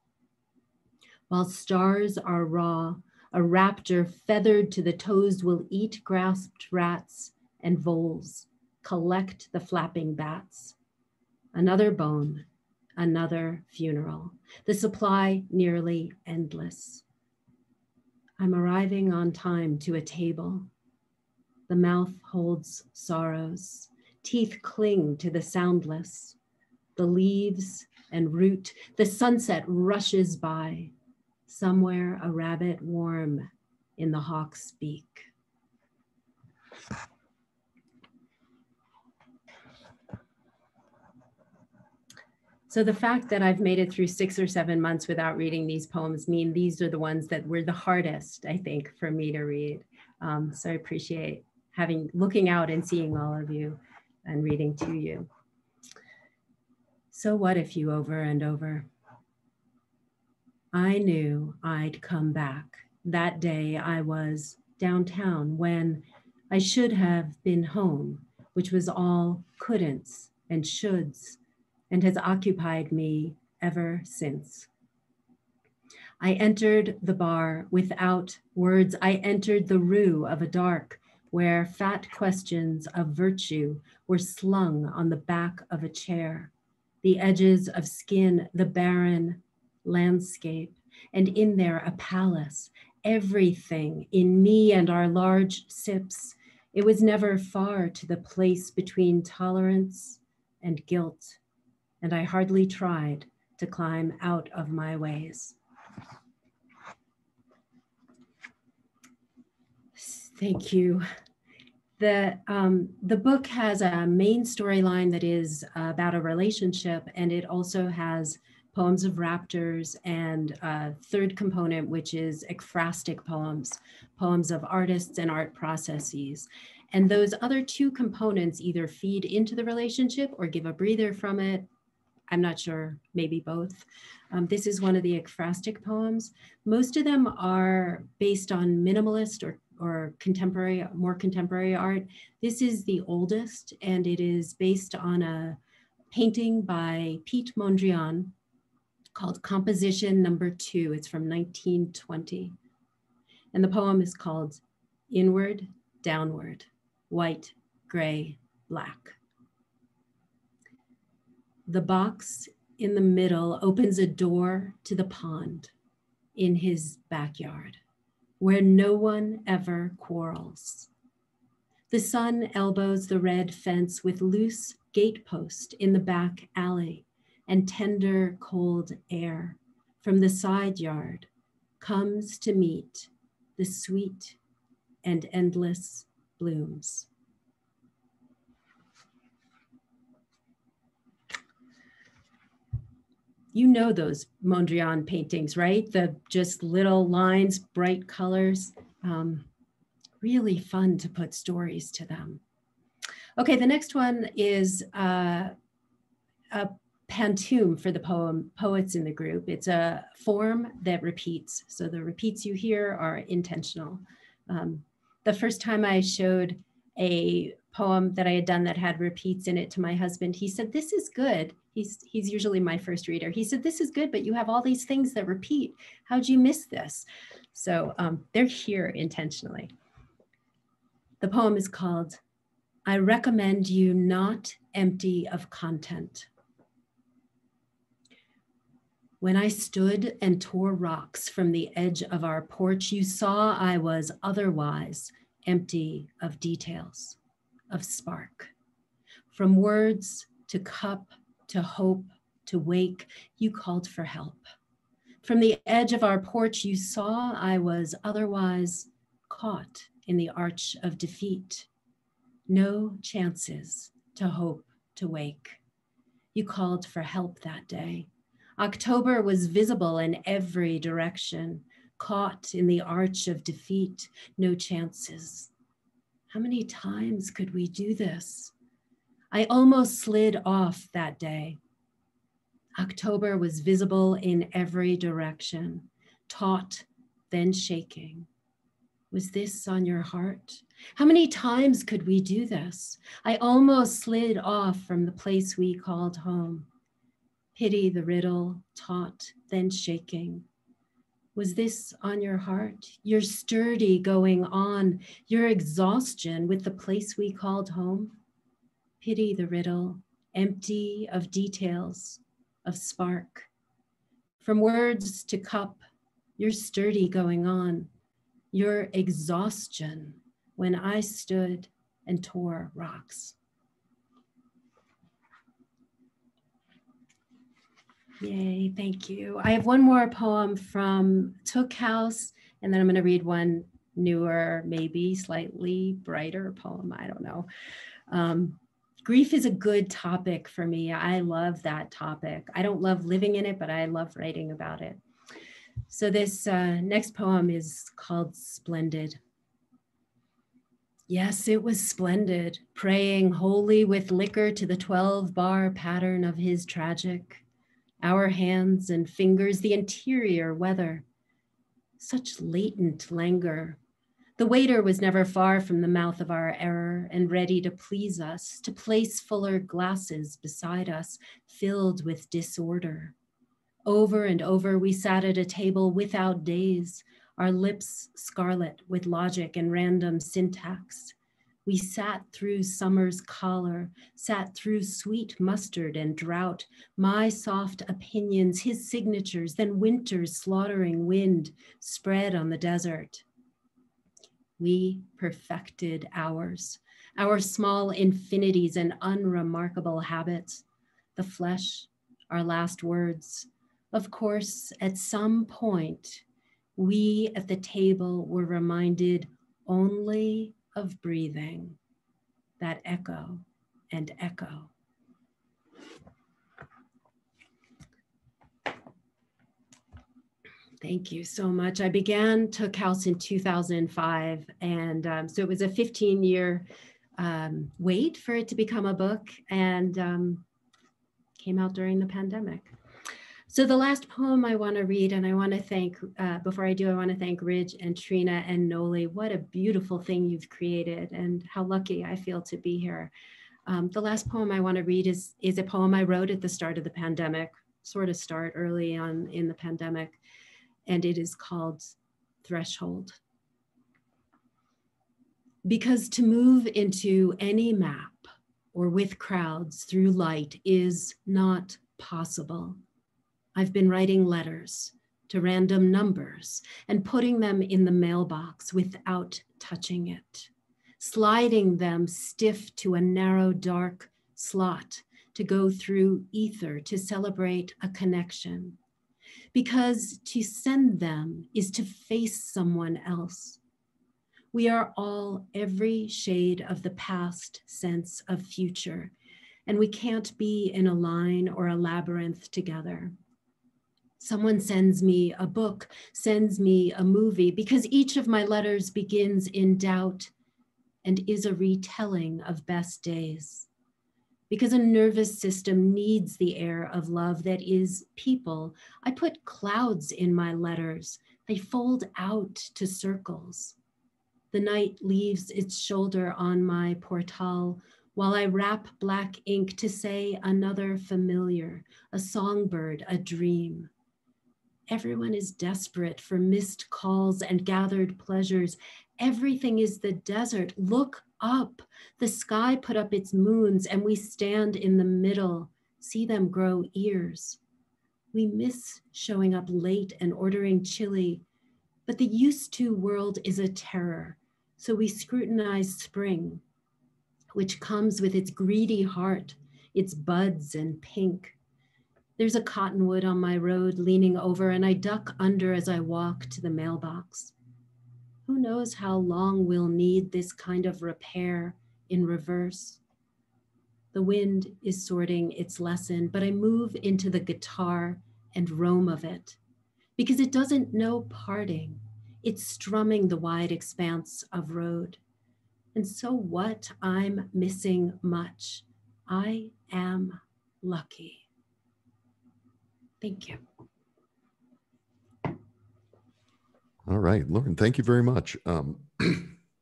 While stars are raw, a raptor feathered to the toes will eat grasped rats and voles, collect the flapping bats. Another bone, another funeral, the supply nearly endless. I'm arriving on time to a table. The mouth holds sorrows, teeth cling to the soundless. The leaves and root, the sunset rushes by. Somewhere a rabbit warm in the hawk's beak. So the fact that I've made it through 6 or 7 months without reading these poems mean these are the ones that were the hardest, I think, for me to read. So I appreciate looking out and seeing all of you and reading to you. So what if you over and over? I knew I'd come back. That day I was downtown when I should have been home, which was all couldn'ts and shoulds, and has occupied me ever since. I entered the bar without words. I entered the rue of a dark where fat questions of virtue were slung on the back of a chair, the edges of skin, the barren landscape, and in there a palace, everything in me and our large sips. It was never far to the place between tolerance and guilt, and I hardly tried to climb out of my ways. Thank you. The book has a main storyline that is about a relationship, and it also has poems of raptors and a third component, which is ekphrastic poems, poems of artists and art processes. And those other two components either feed into the relationship or give a breather from it. I'm not sure, maybe both. This is one of the ekphrastic poems. Most of them are based on minimalist or contemporary, more contemporary art. This is the oldest, and it is based on a painting by Pete Mondrian called Composition Number 2. It's from 1920. And the poem is called Inward, Downward, White, Gray, Black. The box in the middle opens a door to the pond in his backyard, where no one ever quarrels. The sun elbows the red fence with loose gatepost in the back alley, and tender cold air from the side yard comes to meet the sweet and endless blooms. You know those Mondrian paintings, right? The just little lines, bright colors. Really fun to put stories to them. Okay, the next one is a pantoum for the poets in the group. It's a form that repeats. So the repeats you hear are intentional. The first time I showed a poem that I had done that had repeats in it to my husband, he said, "This is good." He's usually my first reader. He said, "This is good, but you have all these things that repeat. How'd you miss this?" So they're here intentionally. The poem is called, I Recommend You Not Empty of Content. When I stood and tore rocks from the edge of our porch, you saw I was otherwise empty of details, of spark. From words to cup, to hope, to wake, you called for help. From the edge of our porch, you saw I was otherwise caught in the arch of defeat. No chances to hope, to wake. You called for help that day. October was visible in every direction, caught in the arch of defeat, no chances. How many times could we do this? I almost slid off that day. October was visible in every direction, taut, then shaking. Was this on your heart? How many times could we do this? I almost slid off from the place we called home. Pity the riddle, taut, then shaking. Was this on your heart? Your sturdy going on, your exhaustion with the place we called home? Pity the riddle, empty of details, of spark. From words to cup, your sturdy going on, your exhaustion when I stood and tore rocks. Yay, thank you. I have one more poem from Took House, and then I'm going to read one newer, maybe slightly brighter poem. I don't know. Grief is a good topic for me. I love that topic. I don't love living in it, but I love writing about it. So this next poem is called Splendid. Yes, it was splendid, praying wholly with liquor to the 12-bar pattern of his tragic. Our hands and fingers, the interior weather, such latent languor. The waiter was never far from the mouth of our error and ready to please us, to place fuller glasses beside us, filled with disorder. Over and over, we sat at a table without days, our lips scarlet with logic and random syntax. We sat through summer's collar, sat through sweet mustard and drought, my soft opinions, his signatures, then winter's slaughtering wind spread on the desert. We perfected ours, our small infinities and unremarkable habits, the flesh, our last words. Of course, at some point, we at the table were reminded only of breathing, that echo and echo. Thank you so much. I began Took House in 2005, and so it was a 15-year wait for it to become a book, and came out during the pandemic. So the last poem I want to read, and I want to thank, before I do, I want to thank Ridge and Trina and Noli. What a beautiful thing you've created, and how lucky I feel to be here. The last poem I want to read is a poem I wrote at the start of the pandemic, sort of start early on in the pandemic, and it is called Threshold. Because to move into any map or with crowds through light is not possible. I've been writing letters to random numbers and putting them in the mailbox without touching it, sliding them stiff to a narrow, dark slot to go through ether to celebrate a connection. Because to send them is to face someone else. We are all every shade of the past sense of future, and we can't be in a line or a labyrinth together. Someone sends me a book, sends me a movie, because each of my letters begins in doubt and is a retelling of best days. Because a nervous system needs the air of love that is people, I put clouds in my letters. They fold out to circles. The night leaves its shoulder on my portal while I wrap black ink to say another familiar, a songbird, a dream. Everyone is desperate for missed calls and gathered pleasures. Everything is the desert. Look up. The sky put up its moons and we stand in the middle, see them grow ears. We miss showing up late and ordering chili, but the used to world is a terror. So we scrutinize spring, which comes with its greedy heart, its buds and pink. There's a cottonwood on my road leaning over and I duck under as I walk to the mailbox. Who knows how long we'll need this kind of repair in reverse? The wind is sorting its lesson, but I move into the guitar and roam of it because it doesn't know parting. It's strumming the wide expanse of road. And so what? I'm missing much. I am lucky. Thank you. All right, Lauren, thank you very much.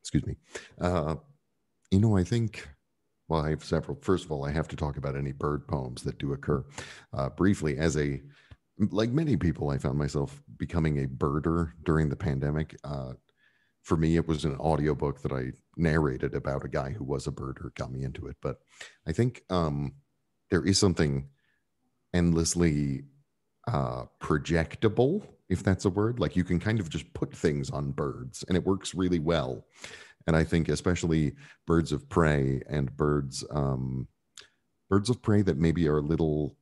Excuse me. You know, I think, well, I have several. First of all, I have to talk about any bird poems that do occur. Briefly, like many people, I found myself becoming a birder during the pandemic. For me, it was an audiobook that I narrated about a guy who was a birder, got me into it. But I think there is something endlessly projectable, if that's a word. Like you can kind of just put things on birds and it works really well. And I think especially birds of prey and birds of prey that maybe are a little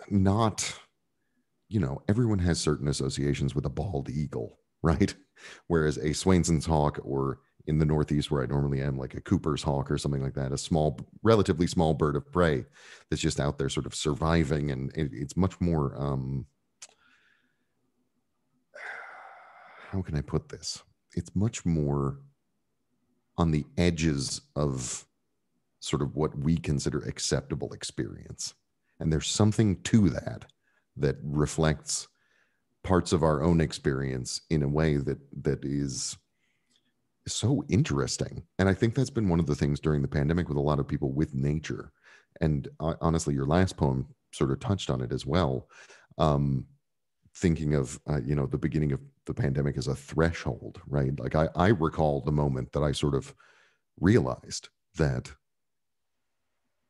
not, you know, everyone has certain associations with a bald eagle, right? Whereas a Swainson's hawk, or in the Northeast where I normally am, like a Cooper's hawk or something like that, a small, relatively small bird of prey that's just out there sort of surviving. And it's much more, how can I put this? It's much more on the edges of sort of what we consider acceptable experience. And there's something to that reflects parts of our own experience in a way that is so interesting. And I think that's been one of the things during the pandemic with a lot of people with nature. And honestly, your last poem sort of touched on it as well. Thinking of, you know, the beginning of the pandemic as a threshold, right? Like I recall the moment that I sort of realized that,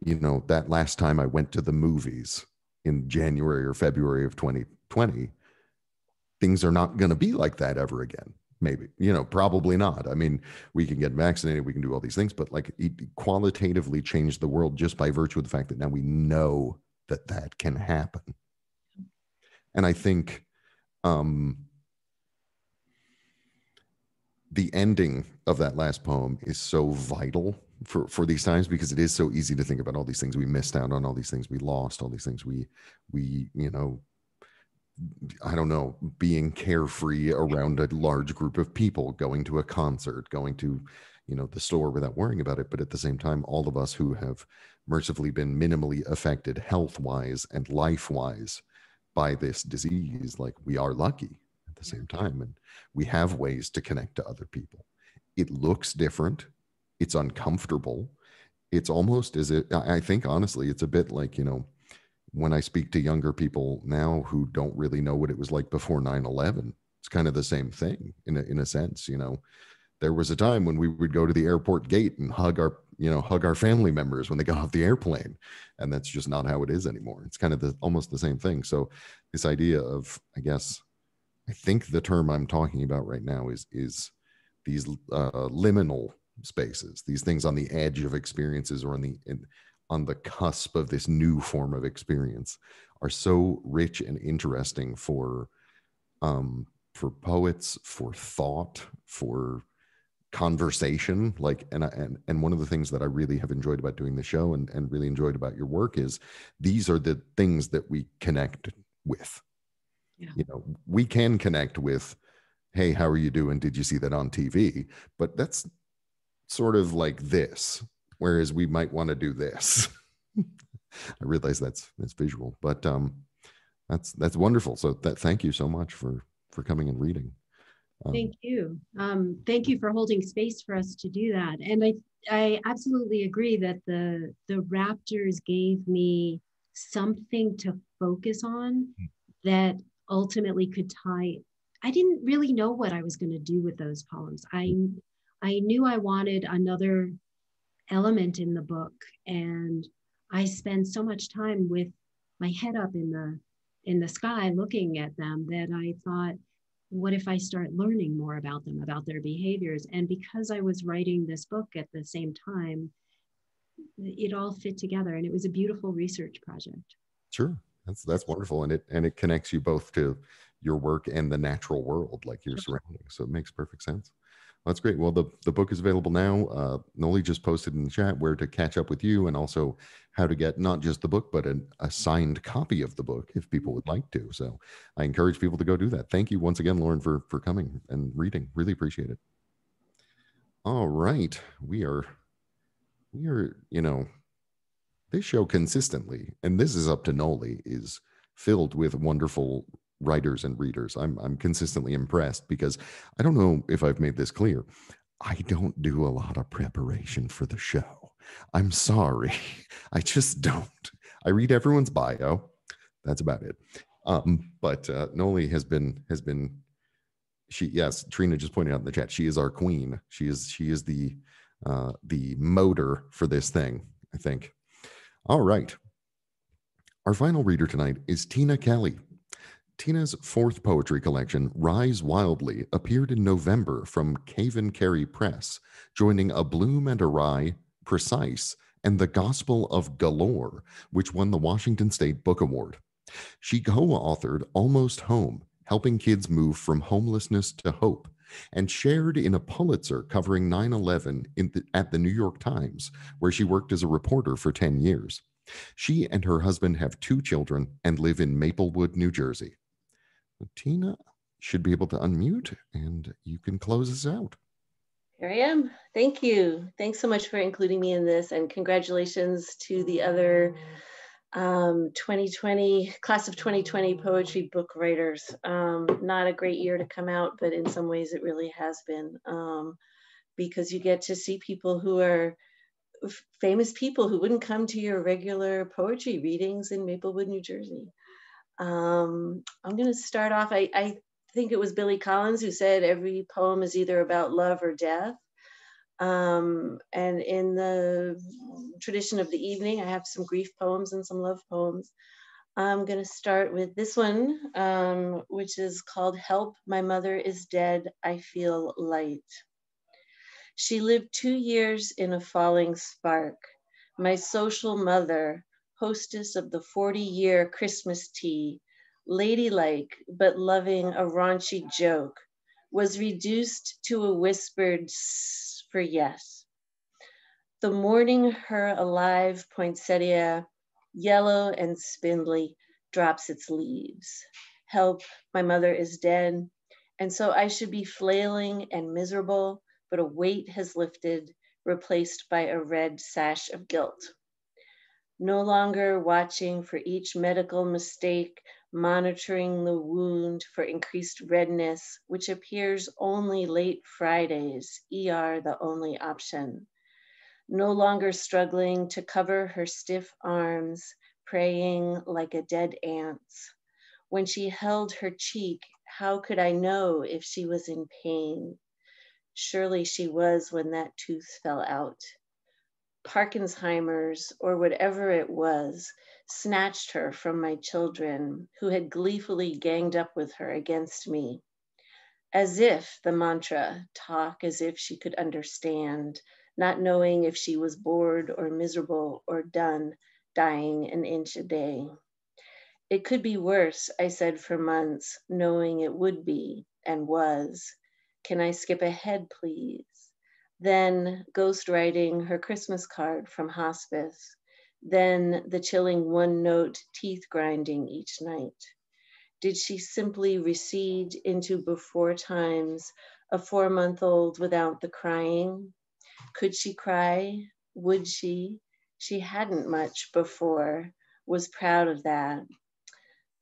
you know, that last time I went to the movies in January or February of 2020, things are not going to be like that ever again. Maybe, you know, probably not. I mean, we can get vaccinated, we can do all these things, but like it qualitatively changed the world just by virtue of the fact that now we know that that can happen. And I think the ending of that last poem is so vital for these times, because it is so easy to think about all these things we missed out on, all these things we lost, all these things we you know, I don't know, being carefree around a large group of people, going to a concert, going to, you know, the store without worrying about it. But at the same time, all of us who have mercifully been minimally affected health-wise and life-wise by this disease, like we are lucky at the same time. And we have ways to connect to other people. It looks different. It's uncomfortable. It's almost as if, I think, honestly, it's a bit like, you know, when I speak to younger people now who don't really know what it was like before 9/11, it's kind of the same thing in a sense. You know, there was a time when we would go to the airport gate and hug our family members when they got off the airplane. And that's just not how it is anymore. It's kind of almost the same thing. So this idea of, I think the term I'm talking about right now is these liminal spaces, these things on the edge of experiences or on the cusp of this new form of experience, are so rich and interesting for poets, for thought, for conversation. Like, and one of the things that I really have enjoyed about doing the show and really enjoyed about your work is these are the things that we connect with. Yeah. You know, we can connect with, hey, how are you doing? Did you see that on TV? But that's sort of like this. Whereas we might want to do this. I realize that's visual, but that's wonderful. So thank you so much for coming and reading. Thank you. Thank you for holding space for us to do that. And I absolutely agree that the Raptors gave me something to focus on that ultimately could tie. I didn't really know what I was going to do with those poems. I knew I wanted another element in the book, and I spent so much time with my head up in the sky looking at them that I thought, what if I start learning more about them, about their behaviors? And because I was writing this book at the same time, it all fit together, and it was a beautiful research project. Sure. That's wonderful. And it connects you both to your work and the natural world, like your surroundings. So it makes perfect sense. Well, that's great. Well, the book is available now. Noli just posted in the chat where to catch up with you, and also how to get not just the book, but a signed copy of the book if people would like to. So I encourage people to go do that. Thank you once again, Lauren, for coming and reading. Really appreciate it. All right. We are, this show consistently, and this is up to Noli, is filled with wonderful writers and readers. I'm consistently impressed because I don't know if I've made this clear. I don't do a lot of preparation for the show. I'm sorry. I just don't. I read everyone's bio. That's about it. But Noli has been yes, Trina just pointed out in the chat, she is our queen. She is the motor for this thing, I think. All right. Our final reader tonight is Tina Kelley. Tina's fourth poetry collection, Rise Wildly, appeared in November from K Press, joining A Bloom and a Rye, Precise, and The Gospel of Galore, which won the Washington State Book Award. She co-authored Almost Home, helping kids move from homelessness to hope, and shared in a Pulitzer covering 9/11 at the New York Times, where she worked as a reporter for 10 years. She and her husband have 2 children and live in Maplewood, New Jersey. Tina should be able to unmute, and you can close us out. Here I am. Thank you. Thanks so much for including me in this, and congratulations to the other 2020 class of 2020 poetry book writers. Not a great year to come out, but in some ways it really has been, because you get to see people who are famous people who wouldn't come to your regular poetry readings in Maplewood, New Jersey. I'm going to start off. I think it was Billy Collins who said every poem is either about love or death. And in the tradition of the evening, I have some grief poems and some love poems. I'm going to start with this one, which is called Help, My Mother is Dead, I Feel Light. She lived 2 years in a falling spark. My social mother, hostess of the 40-year Christmas tea, ladylike but loving a raunchy joke, was reduced to a whispered for yes. The morning her alive poinsettia, yellow and spindly, drops its leaves. Help, my mother is dead, and so I should be flailing and miserable, but a weight has lifted, replaced by a red sash of guilt. No longer watching for each medical mistake, monitoring the wound for increased redness, which appears only late Fridays, ER the only option. No longer struggling to cover her stiff arms, praying like a dead ant's. When she held her cheek, how could I know if she was in pain? Surely she was when that tooth fell out. Parkinsheimer's, or whatever it was, snatched her from my children, who had gleefully ganged up with her against me. As if, the mantra, talk as if she could understand, not knowing if she was bored or miserable or done, dying an inch a day. It could be worse, I said for months, knowing it would be and was. Can I skip ahead, please? Then ghostwriting her Christmas card from hospice. Then the chilling one-note teeth grinding each night. Did she simply recede into before times, a 4-month-old without the crying? Could she cry? Would she? She hadn't much before, was proud of that.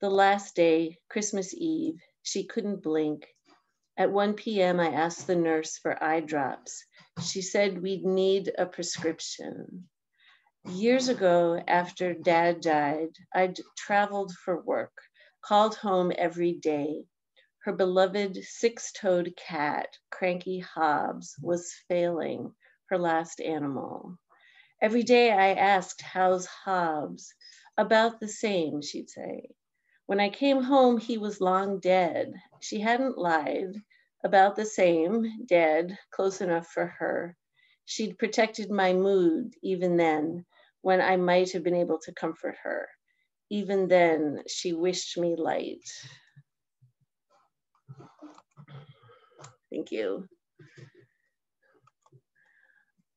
The last day, Christmas Eve, she couldn't blink. At 1 p.m., I asked the nurse for eye drops. She said we'd need a prescription. Years ago, after Dad died, I'd traveled for work, called home every day. Her beloved six-toed cat, Cranky Hobbs, was failing, her last animal. Every day I asked, how's Hobbs? About the same, she'd say. When I came home, he was long dead. She hadn't lied. About the same, dead, close enough for her. She'd protected my mood even then, when I might have been able to comfort her. Even then, she wished me light. Thank you.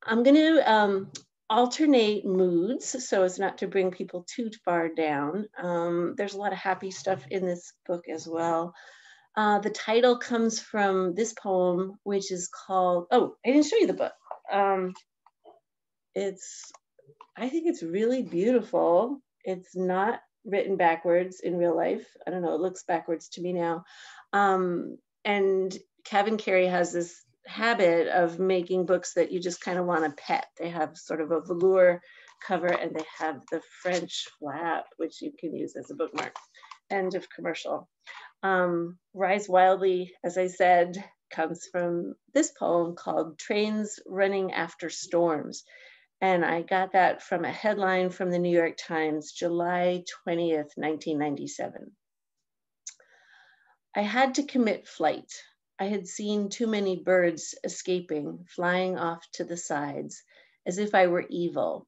I'm going to alternate moods so as not to bring people too far down. There's a lot of happy stuff in this book as well. The title comes from this poem, which is called, oh, I didn't show you the book. I think it's really beautiful. It's not written backwards in real life. I don't know, it looks backwards to me now. And Kevin Carey has this habit of making books that you just kind of want to pet. They have sort of a velour cover and they have the French flap, which you can use as a bookmark. End of commercial. Rise Wildly, as I said, comes from this poem called Trains Running After Storms. And I got that from a headline from the New York Times, July 20th, 1997. I had to commit flight. I had seen too many birds escaping, flying off to the sides, as if I were evil.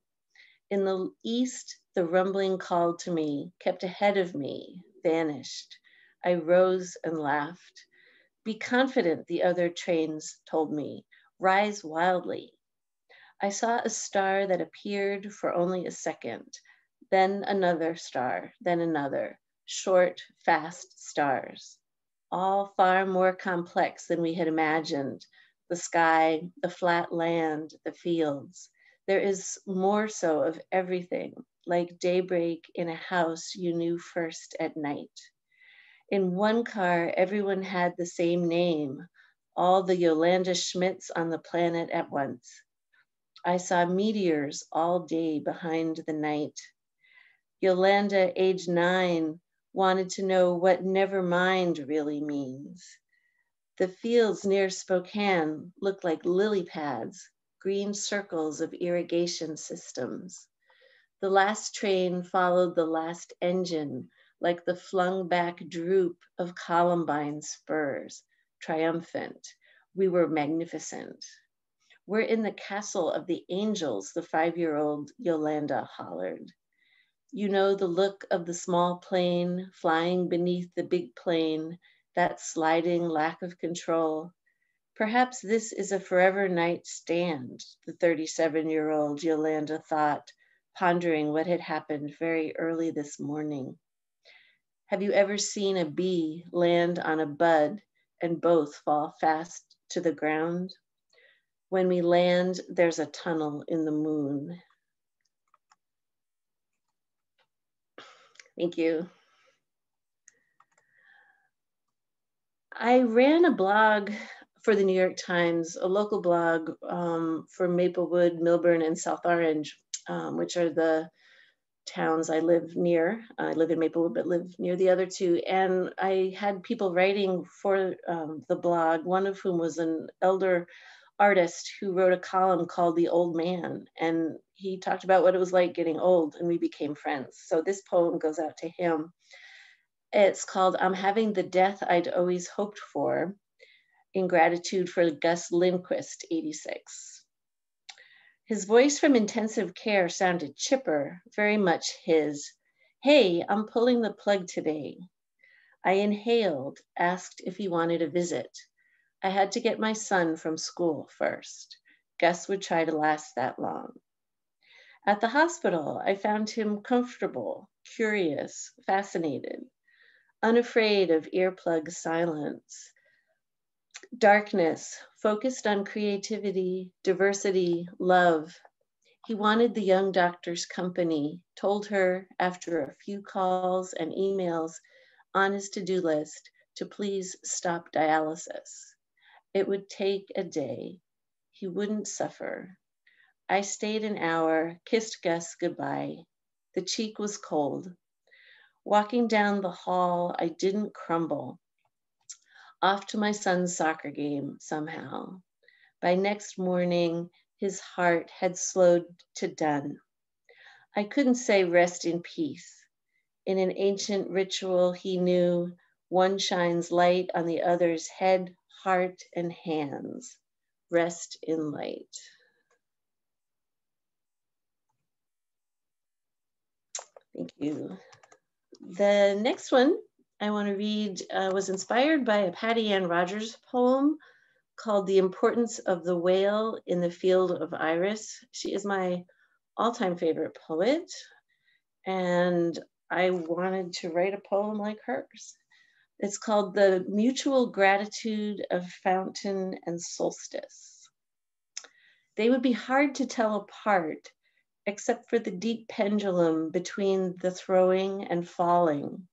In the east, the rumbling called to me, kept ahead of me, vanished. I rose and laughed. Be confident, the other trains told me. Rise wildly. I saw a star that appeared for only a second, then another star, then another, short, fast stars, all far more complex than we had imagined. The sky, the flat land, the fields. There is more so of everything, like daybreak in a house you knew first at night. In one car, everyone had the same name, all the Yolanda Schmidts on the planet at once. I saw meteors all day behind the night. Yolanda, age 9, wanted to know what never mind really means. The fields near Spokane looked like lily pads, green circles of irrigation systems. The last train followed the last engine, like the flung back droop of Columbine spurs, triumphant. We were magnificent. We're in the castle of the angels, the 5-year-old Yolanda hollered. You know the look of the small plane flying beneath the big plane, that sliding lack of control. Perhaps this is a forever nightstand, the 37-year-old Yolanda thought, pondering what had happened very early this morning. Have you ever seen a bee land on a bud and both fall fast to the ground? When we land, there's a tunnel in the moon. Thank you. I ran a blog for the New York Times, a local blog for Maplewood, Milburn, and South Orange, which are the towns I live near. I live in Maplewood, but live near the other two. And I had people writing for the blog, one of whom was an elder artist who wrote a column called The Old Man. And he talked about what it was like getting old, and we became friends. So this poem goes out to him. It's called I'm Having the Death I'd Always Hoped For, in gratitude for Gus Lindquist, 86. His voice from intensive care sounded chipper, very much his. Hey, I'm pulling the plug today. I inhaled, asked if he wanted a visit. I had to get my son from school first. Gus would try to last that long. At the hospital, I found him comfortable, curious, fascinated, unafraid of earplug silence. Darkness, focused on creativity, diversity, love. He wanted the young doctor's company, told her after a few calls and emails on his to-do list to please stop dialysis. It would take a day. He wouldn't suffer. I stayed an hour, kissed Gus goodbye. The cheek was cold. Walking down the hall, I didn't crumble. Off to my son's soccer game somehow. By next morning, his heart had slowed to done. I couldn't say rest in peace. In an ancient ritual, he knew one shines light on the other's head, heart, and hands. Rest in light. Thank you. The next one I want to read was inspired by a Patty Ann Rogers poem called The Importance of the Whale in the Field of Iris. She is my all-time favorite poet, and I wanted to write a poem like hers. It's called The Mutual Gratitude of Fountain and Solstice. They would be hard to tell apart, except for the deep pendulum between the throwing and falling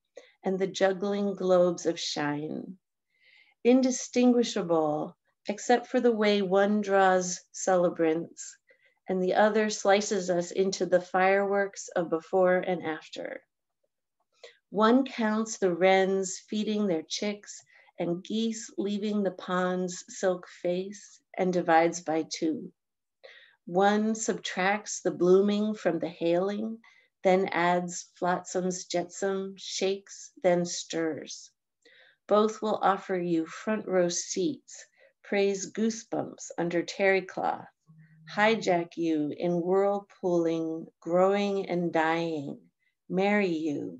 and the juggling globes of shine. Indistinguishable, except for the way one draws celebrants and the other slices us into the fireworks of before and after. One counts the wrens feeding their chicks and geese leaving the pond's silk face and divides by two. One subtracts the blooming from the hailing, then adds flotsams, jetsam, shakes, then stirs. Both will offer you front row seats, praise goosebumps under terry cloth, hijack you in whirlpooling, growing and dying, marry you.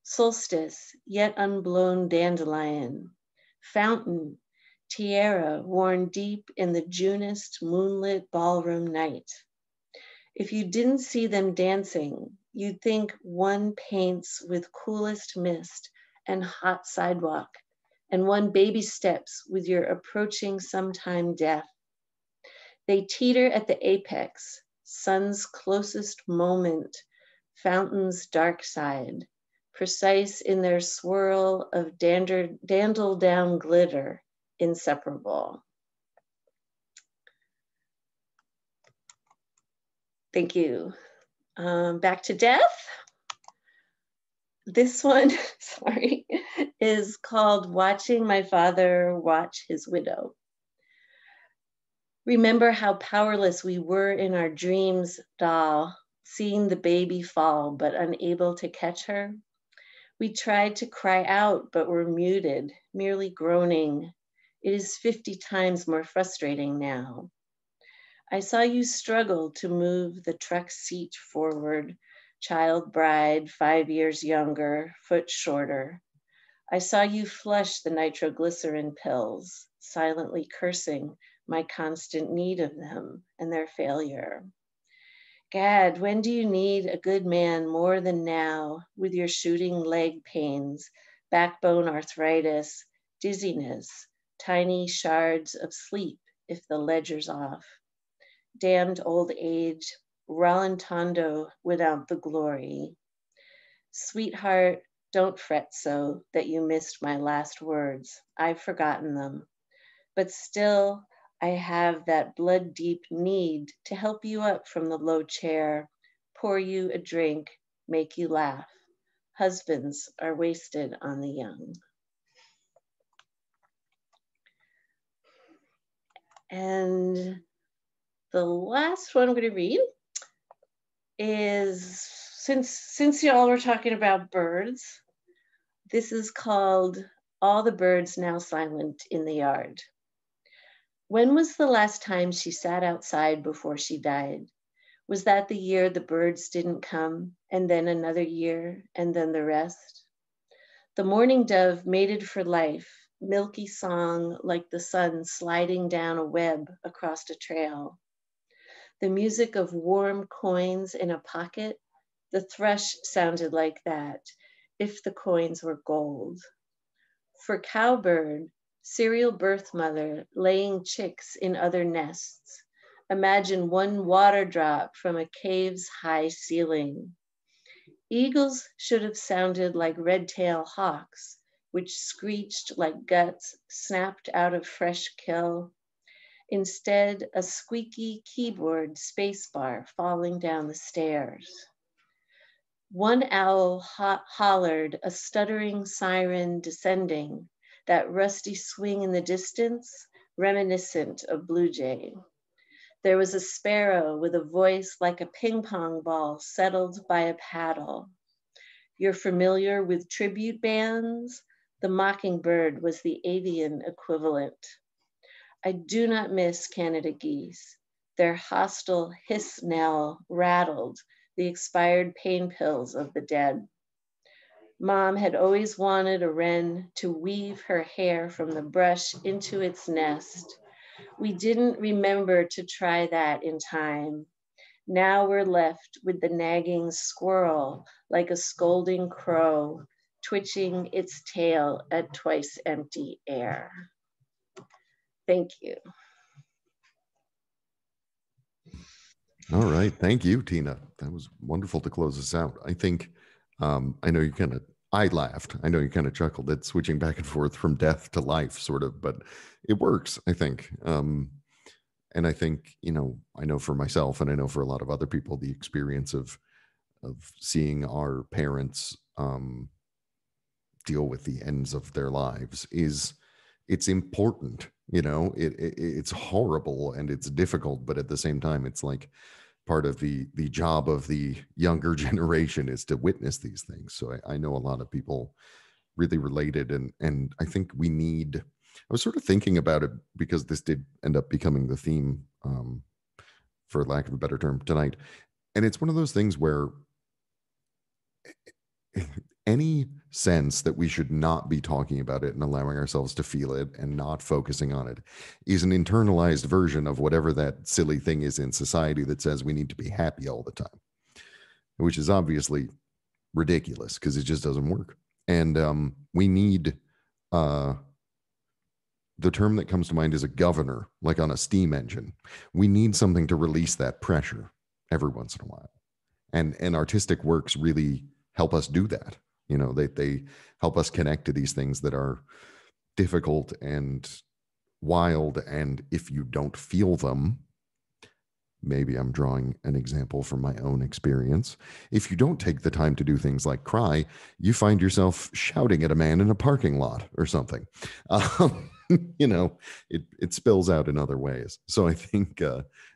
Solstice, yet unblown dandelion, fountain, tiara worn deep in the Junist moonlit ballroom night. If you didn't see them dancing, you'd think one paints with coolest mist and hot sidewalk, and one baby steps with your approaching sometime death. They teeter at the apex, sun's closest moment, fountain's dark side, precise in their swirl of dandle down glitter, inseparable. Thank you. Back to death. This one, sorry, is called Watching My Father Watch His Widow. Remember how powerless we were in our dreams, doll, seeing the baby fall but unable to catch her. We tried to cry out but were muted, merely groaning. It is 50 times more frustrating now. I saw you struggle to move the truck seat forward, child bride 5 years younger, foot shorter. I saw you flush the nitroglycerin pills, silently cursing my constant need of them and their failure. Gad, when do you need a good man more than now with your shooting leg pains, backbone arthritis, dizziness, tiny shards of sleep if the ledger's off, damned old age, rallentando without the glory. Sweetheart, don't fret so that you missed my last words. I've forgotten them, but still I have that blood-deep need to help you up from the low chair, pour you a drink, make you laugh. Husbands are wasted on the young. And the last one I'm going to read is, since y'all were talking about birds, this is called All the Birds Now Silent in the Yard. When was the last time she sat outside before she died? Was that the year the birds didn't come, and then another year, and then the rest? The mourning dove mated for life, milky song like the sun sliding down a web across a trail. The music of warm coins in a pocket, the thrush sounded like that, if the coins were gold. For cowbird, serial birth mother laying chicks in other nests. Imagine one water drop from a cave's high ceiling. Eagles should have sounded like red-tailed hawks, which screeched like guts snapped out of fresh kill. Instead, a squeaky keyboard spacebar falling down the stairs. One owl hollered, a stuttering siren descending, that rusty swing in the distance, reminiscent of blue jay. There was a sparrow with a voice like a ping pong ball settled by a paddle. You're familiar with tribute bands? The mockingbird was the avian equivalent. I do not miss Canada geese. Their hostile hiss knell rattled the expired pain pills of the dead. Mom had always wanted a wren to weave her hair from the brush into its nest. We didn't remember to try that in time. Now we're left with the nagging squirrel like a scolding crow, twitching its tail at twice empty air. Thank you. All right. Thank you, Tina. That was wonderful to close us out. I think, I know you kind of, I laughed. I know you kind of chuckled at switching back and forth from death to life, sort of, but it works, I think. And I think, you know, I know for myself, and I know for a lot of other people, the experience of seeing our parents deal with the ends of their lives it's important. You know, it's horrible and it's difficult, but at the same time, it's like part of the job of the younger generation is to witness these things. So I know a lot of people really related, and I think we need. I was sort of thinking about it because this did end up becoming the theme, for lack of a better term, tonight, and it's one of those things where any sense that we should not be talking about it and allowing ourselves to feel it and not focusing on it is an internalized version of whatever that silly thing is in society that says we need to be happy all the time, which is obviously ridiculous because it just doesn't work. And we need, the term that comes to mind is a governor, like on a steam engine. We need something to release that pressure every once in a while. And artistic works really help us do that. You know, they help us connect to these things that are difficult and wild. And if you don't feel them, maybe I'm drawing an example from my own experience. If you don't take the time to do things like cry, you find yourself shouting at a man in a parking lot or something. You know, it spills out in other ways. So I think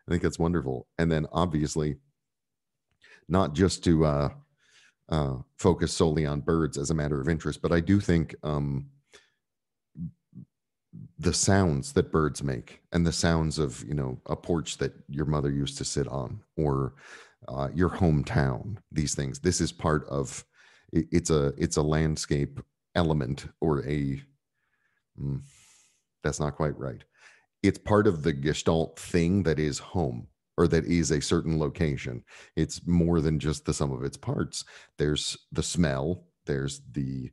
that's wonderful. And then obviously, not just to focus solely on birds as a matter of interest, but I do think the sounds that birds make and the sounds of, you know, a porch that your mother used to sit on, or your hometown, these things, this is part of it's a landscape element, or that's not quite right. It's part of the gestalt thing that is home, or that is a certain location. It's more than just the sum of its parts. There's the smell, there's the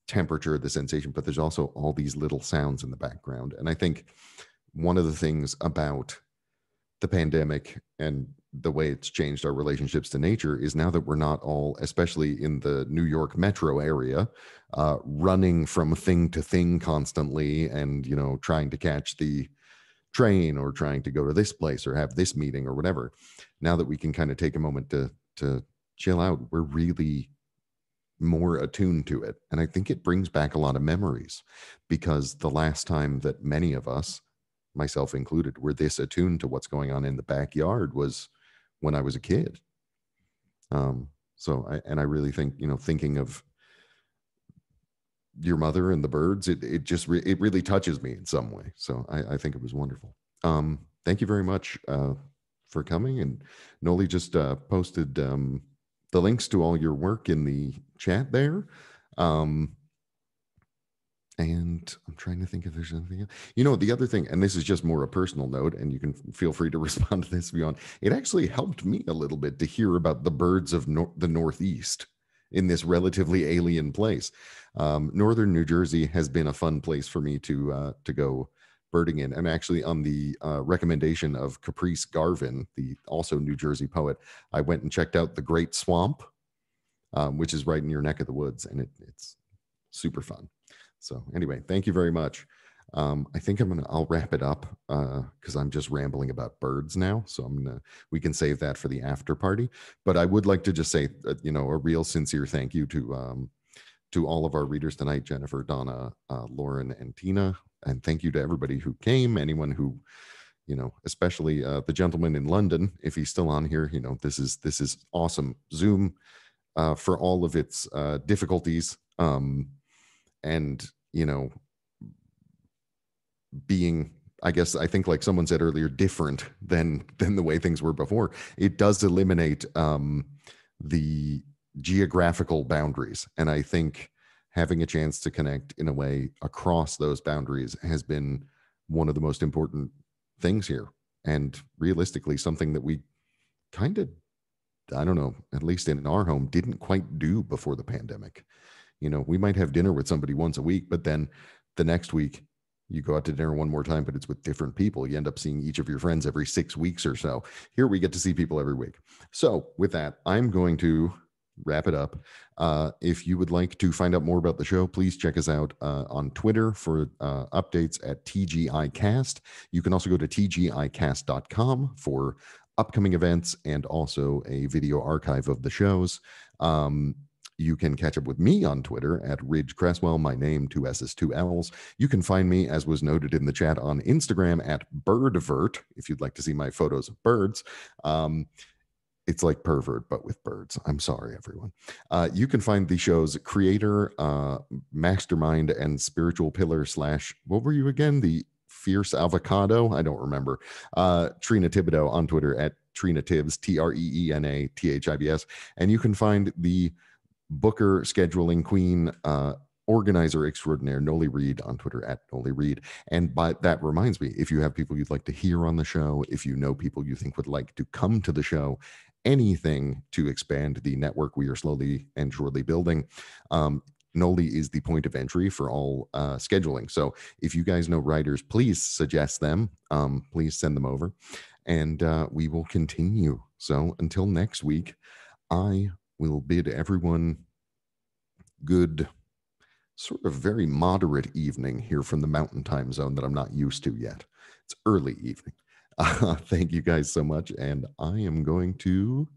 temperature, the sensation, but there's also all these little sounds in the background. And I think one of the things about the pandemic and the way it's changed our relationships to nature is now that we're not all, especially in the New York metro area, running from thing to thing constantly and, you know, trying to catch the train or trying to go to this place or have this meeting or whatever. Now that we can kind of take a moment to chill out, we're really more attuned to it. And I think it brings back a lot of memories, because the last time that many of us, myself included, were this attuned to what's going on in the backyard was when I was a kid. I really think, you know, thinking of your mother and the birds, it really touches me in some way. So I think it was wonderful. Thank you very much for coming. And Noli just posted the links to all your work in the chat there. And I'm trying to think if there's anything else. You know, the other thing, and this is just more a personal note, and you can feel free to respond to this if you want. It actually helped me a little bit to hear about the birds of the Northeast in this relatively alien place. Northern New Jersey has been a fun place for me to go birding in. And actually, on the recommendation of Caprice Garvin, the also New Jersey poet, I went and checked out the Great Swamp, which is right in your neck of the woods, and it's super fun. So anyway, thank you very much. I think I'll wrap it up because I'm just rambling about birds now. So we can save that for the after party. But I would like to just say, a real sincere thank you to all of our readers tonight, Jennifer, Donna, Lauren, and Tina. And thank you to everybody who came, anyone who, especially the gentleman in London, if he's still on here, this is awesome. Zoom, for all of its difficulties, and, being, I think like someone said earlier, different than the way things were before. It does eliminate the geographical boundaries. And I think having a chance to connect in a way across those boundaries has been one of the most important things here. And realistically, something that we kind of, I don't know, at least in our home, didn't quite do before the pandemic. We might have dinner with somebody once a week, but then the next week you go out to dinner one more time, but it's with different people. You end up seeing each of your friends every 6 weeks or so. Here we get to see people every week. So with that, I'm going to wrap it up. If you would like to find out more about the show, please check us out on Twitter for updates at TGI Cast. You can also go to tgicast.com for upcoming events and also a video archive of the shows. You can catch up with me on Twitter at Ridge Cresswell, my name, 2 S's, 2 L's. You can find me, as was noted in the chat, on Instagram at Birdvert, if you'd like to see my photos of birds. It's like pervert, but with birds. I'm sorry, everyone. You can find the show's creator, mastermind, and spiritual pillar / what were you again? The fierce avocado? I don't remember. Trina Thibodeau on Twitter at Trina Tibbs, TREENATHIBS. And you can find the booker, scheduling queen, organizer extraordinaire, Noli Reed on Twitter at Noli Reed. And that reminds me, if you have people you'd like to hear on the show, if you know people you think would like to come to the show, anything to expand the network we are slowly and surely building, Noli is the point of entry for all scheduling. So if you guys know writers, please suggest them. Please send them over, and we will continue. So until next week, I will bid everyone good, sort of very moderate evening here from the mountain time zone that I'm not used to yet. It's early evening. Thank you guys so much. And I am going to